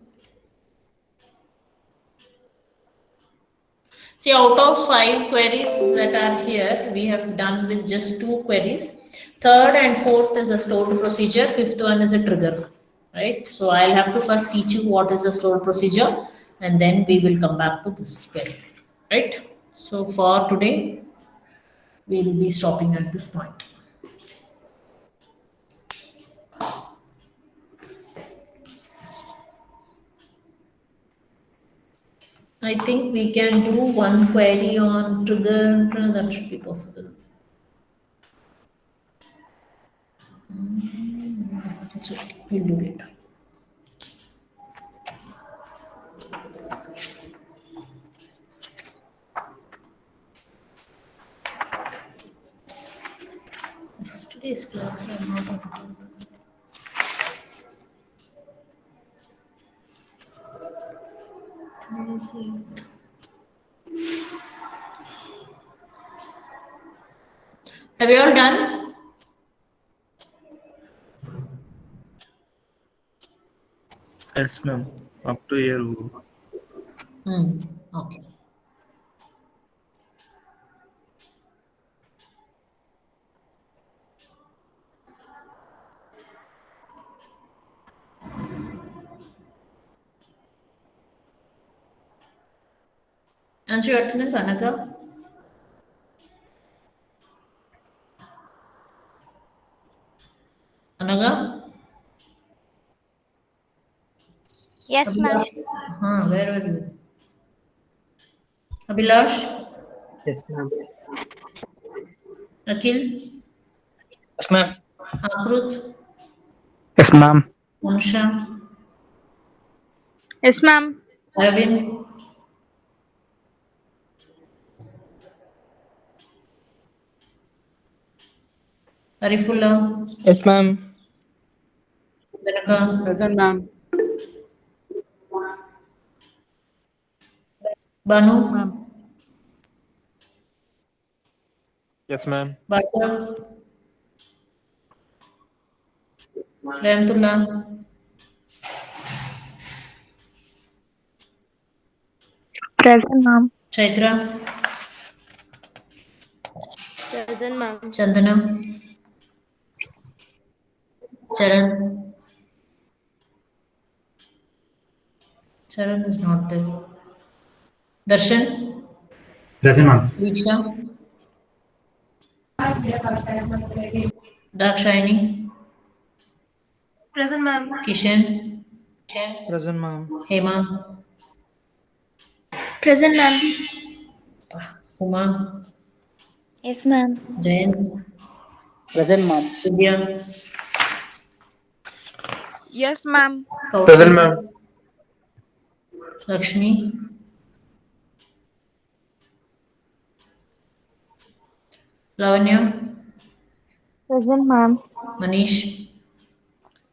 See, out of 5 queries that are here, we have done with just 2 queries. Third and fourth is a stored procedure. Fifth one is a trigger, right? So I'll have to first teach you what is a stored procedure, and then we will come back to this query, right? So for today, we will be stopping at this point. I think we can do one query on trigger. That should be possible. That's okay. We'll do it. Yesterday's class are not available. Where is it? Have you all done? Yes, ma'am. Up to here. Okay. Answer your attendance, Anaka. Anaga? Yes, ma'am. Where are you? Abhilash? Yes, ma'am. Akhil? Yes, ma'am. Akrut? Yes, ma'am. Anusha? Yes, ma'am. Aravind? Arifullah? Yes, ma'am. Benaka? Present, ma'am. Banu? Ma'am. Yes, ma'am. Bhatta? Rahmatullah? Present, ma'am. Chaitra? Present, ma'am. Chandana? Charan? Charan is not there. Darshan? Present, ma'am. Disha? Dakshayani? Present, ma'am. Kishan? Present, ma'am. Hema? Present, ma'am. Uma? Yes, ma'am. Jayant? Present, ma'am. Vidya? Yes, ma'am. Present, Kaushik? ma'am. Lakshmi? Lavanya? Present, ma'am. Manish?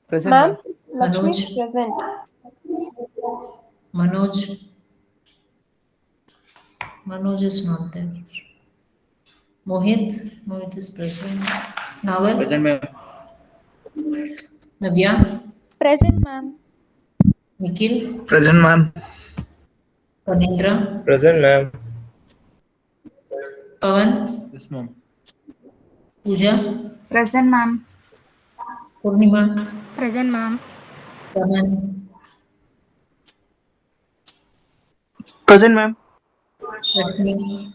Present, Ma'am, ma'am. Lakshmi, Manoj? present. Manoj? Manoj is not there. Mohit? Mohit is present. Naval? Present, ma'am. Navya? Present, ma'am. Nikhil? Present, ma'am. Panindra? Present, ma'am. Pavan? Yes, ma'am. Pooja? Present, ma'am. Purnima? Present, ma'am. Raman? Present, ma'am. Rashmi?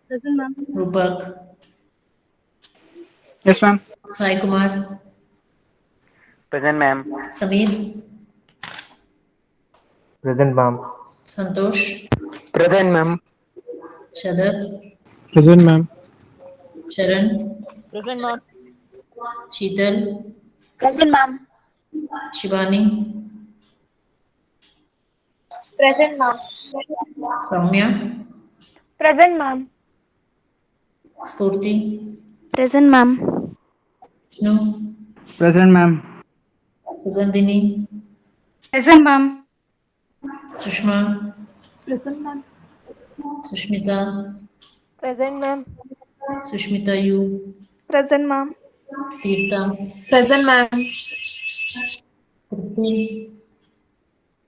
Present, ma'am. Rupak, Yes, ma'am. Sai Kumar, Present, ma'am. Samir, Present, ma'am. Santosh, Present, ma'am. Shadar, Present, ma'am. Sharan, Present, ma'am. Sheetal, Present, ma'am. Shivani, Present, ma'am. Soumya, Present, ma'am. Spurti, Present, ma'am. Vishnu, Present, ma'am. Sugandhini, Present, ma'am. Sushma, Present, ma'am. Sushmita, Present, ma'am. Sushmita U, Present, ma'am. Tirtha, Present, ma'am. Trupti,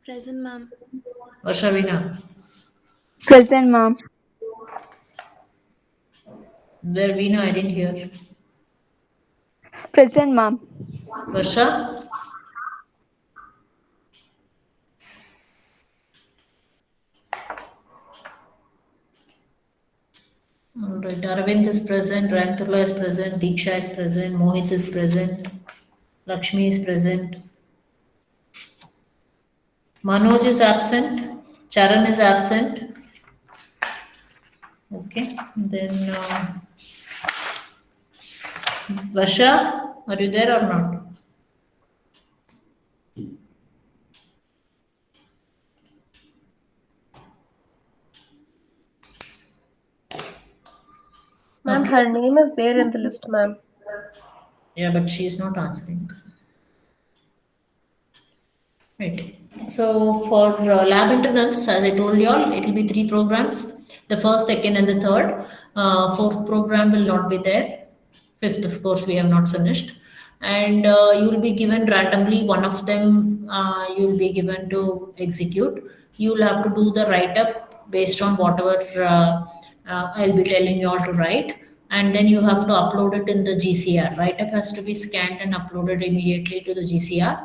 Present, ma'am. Varshavina. Present, ma'am. Where Veena, I didn't hear. Present, ma'am. Varsha, all right. Aravind is present, Ramtula is present, Diksha is present, Mohit is present, Lakshmi is present, Manoj is absent, Charan is absent. Okay, then Varsha, are you there or not? Ma'am, Okay. her name is there in the list, ma'am. Yeah, but she is not answering. Right. So for lab internals, as I told you all, it will be 3 programs. The first, second, and the third. Fourth program will not be there. Fifth, of course, we have not finished. And you will be given randomly one of them. You will be given to execute. You will have to do the write up based on whatever I'll be telling you all to write. And then you have to upload it in the GCR. Write up has to be scanned and uploaded immediately to the GCR,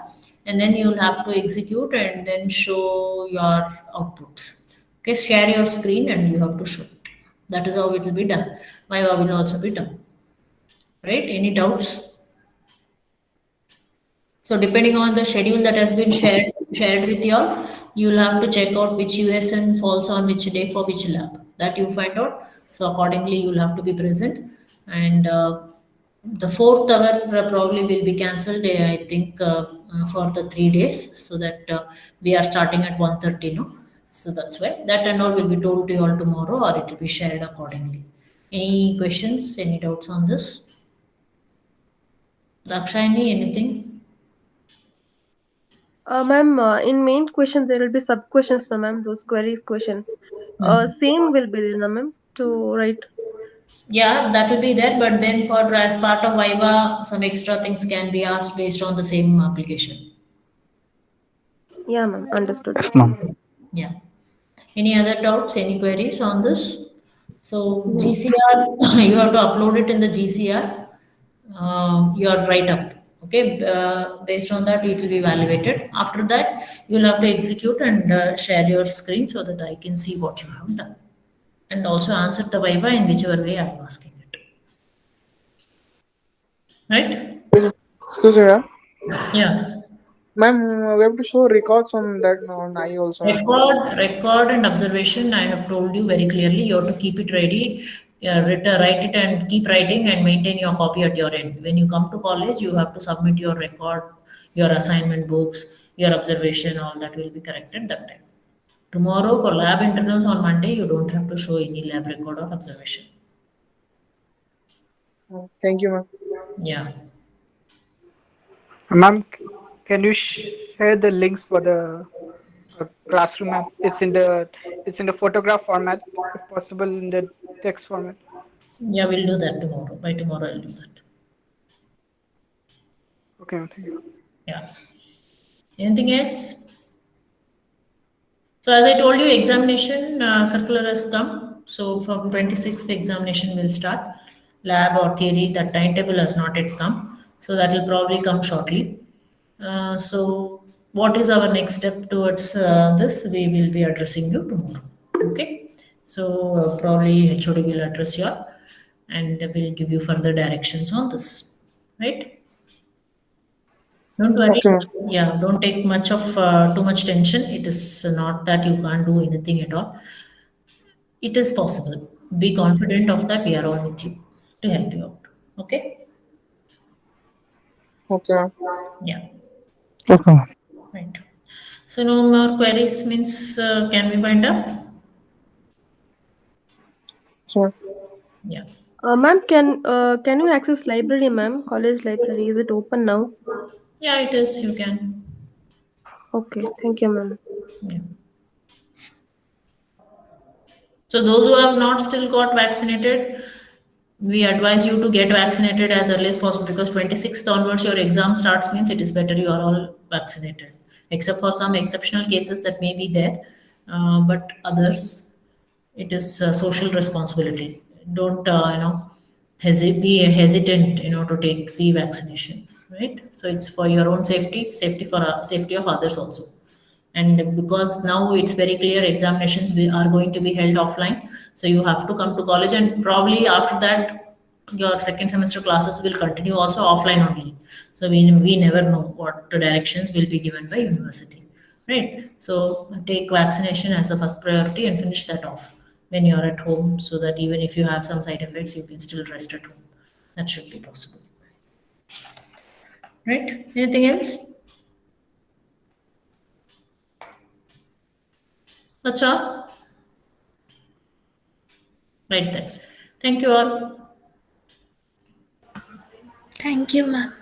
and then you'll have to execute and then show your outputs. Okay, share your screen and you have to show it. That is how it will be done. Viva will also be done. Right? Any doubts? So depending on the schedule that has been shared with you all, you'll have to check out which USN falls on which day for which lab. That you find out. So accordingly, you'll have to be present. And the fourth hour probably will be cancelled, I think, for the 3 days, so that we are starting at 1:30. No, so that's why that and all will be told to you all tomorrow, or it will be shared accordingly. Any questions? Any doubts on this? Dakshayani, anything? Ma'am, in main question there will be sub questions, no, ma'am. Those queries question. Same will be there, no, ma'am, to write. Yeah, that will be there, but then for as part of Viva, some extra things can be asked based on the same application. Yeah, ma'am. Understood. Yes, ma'am. Yeah. Any other doubts, any queries on this? So GCR, you have to upload it in the GCR, your write-up. Okay, based on that, it will be evaluated. After that, you'll have to execute and share your screen so that I can see what you have done. And also answer the Viva in whichever way I'm asking it. Right? Excuse me, ma'am. Yeah. Ma'am, we have to show records on that on I also, ma'am. Record and observation, I have told you very clearly, you have to keep it ready, write it and keep writing and maintain your copy at your end. When you come to college, you have to submit your record, your assignment books, your observation, all that will be corrected that time. Tomorrow for lab internals on Monday, you don't have to show any lab record or observation. Thank you, ma'am. Yeah. Ma'am, can you share the links for the classroom, ma'am? It's in the photograph format, if possible in the text format. Yeah, we'll do that tomorrow. By tomorrow, I'll do that. Okay, ma'am, thank you. Yeah. Anything else? So as I told you, examination circular has come. So from 26th, the examination will start. Lab or theory, that timetable has not yet come. So that will probably come shortly. So what is our next step towards this? We will be addressing you tomorrow. Okay. So probably HOD will address you and will give you further directions on this, right? Don't worry. Okay, ma'am. Yeah, don't take much of too much tension. It is not that you can't do anything at all. It is possible. Be confident of that. We are all with you to help you out. Okay? Okay, ma'am. Yeah. Okay. Right. So no more queries means can we wind up? So, Yeah. Ma'am, can you access library, ma'am? College library, is it open now? Yeah, it is. You can. Okay, thank you, ma'am. Yeah. So those who have not still got vaccinated, we advise you to get vaccinated as early as possible because 26th onwards your exam starts means it is better you are all vaccinated. Except for some exceptional cases that may be there, but others, it is social responsibility. Don't be hesitant to take the vaccination, right? So it's for your own safety, safety for safety of others also. And because now it's very clear examinations are going to be held offline, so you have to come to college, and probably after that your second semester classes will continue also offline only. So we never know what the directions will be given by university, right? So take vaccination as a first priority and finish that off when you're at home, so that even if you have some side effects you can still rest at home. That should be possible, right? Anything else? That's all. Right then. Thank you all. Thank you, ma'am.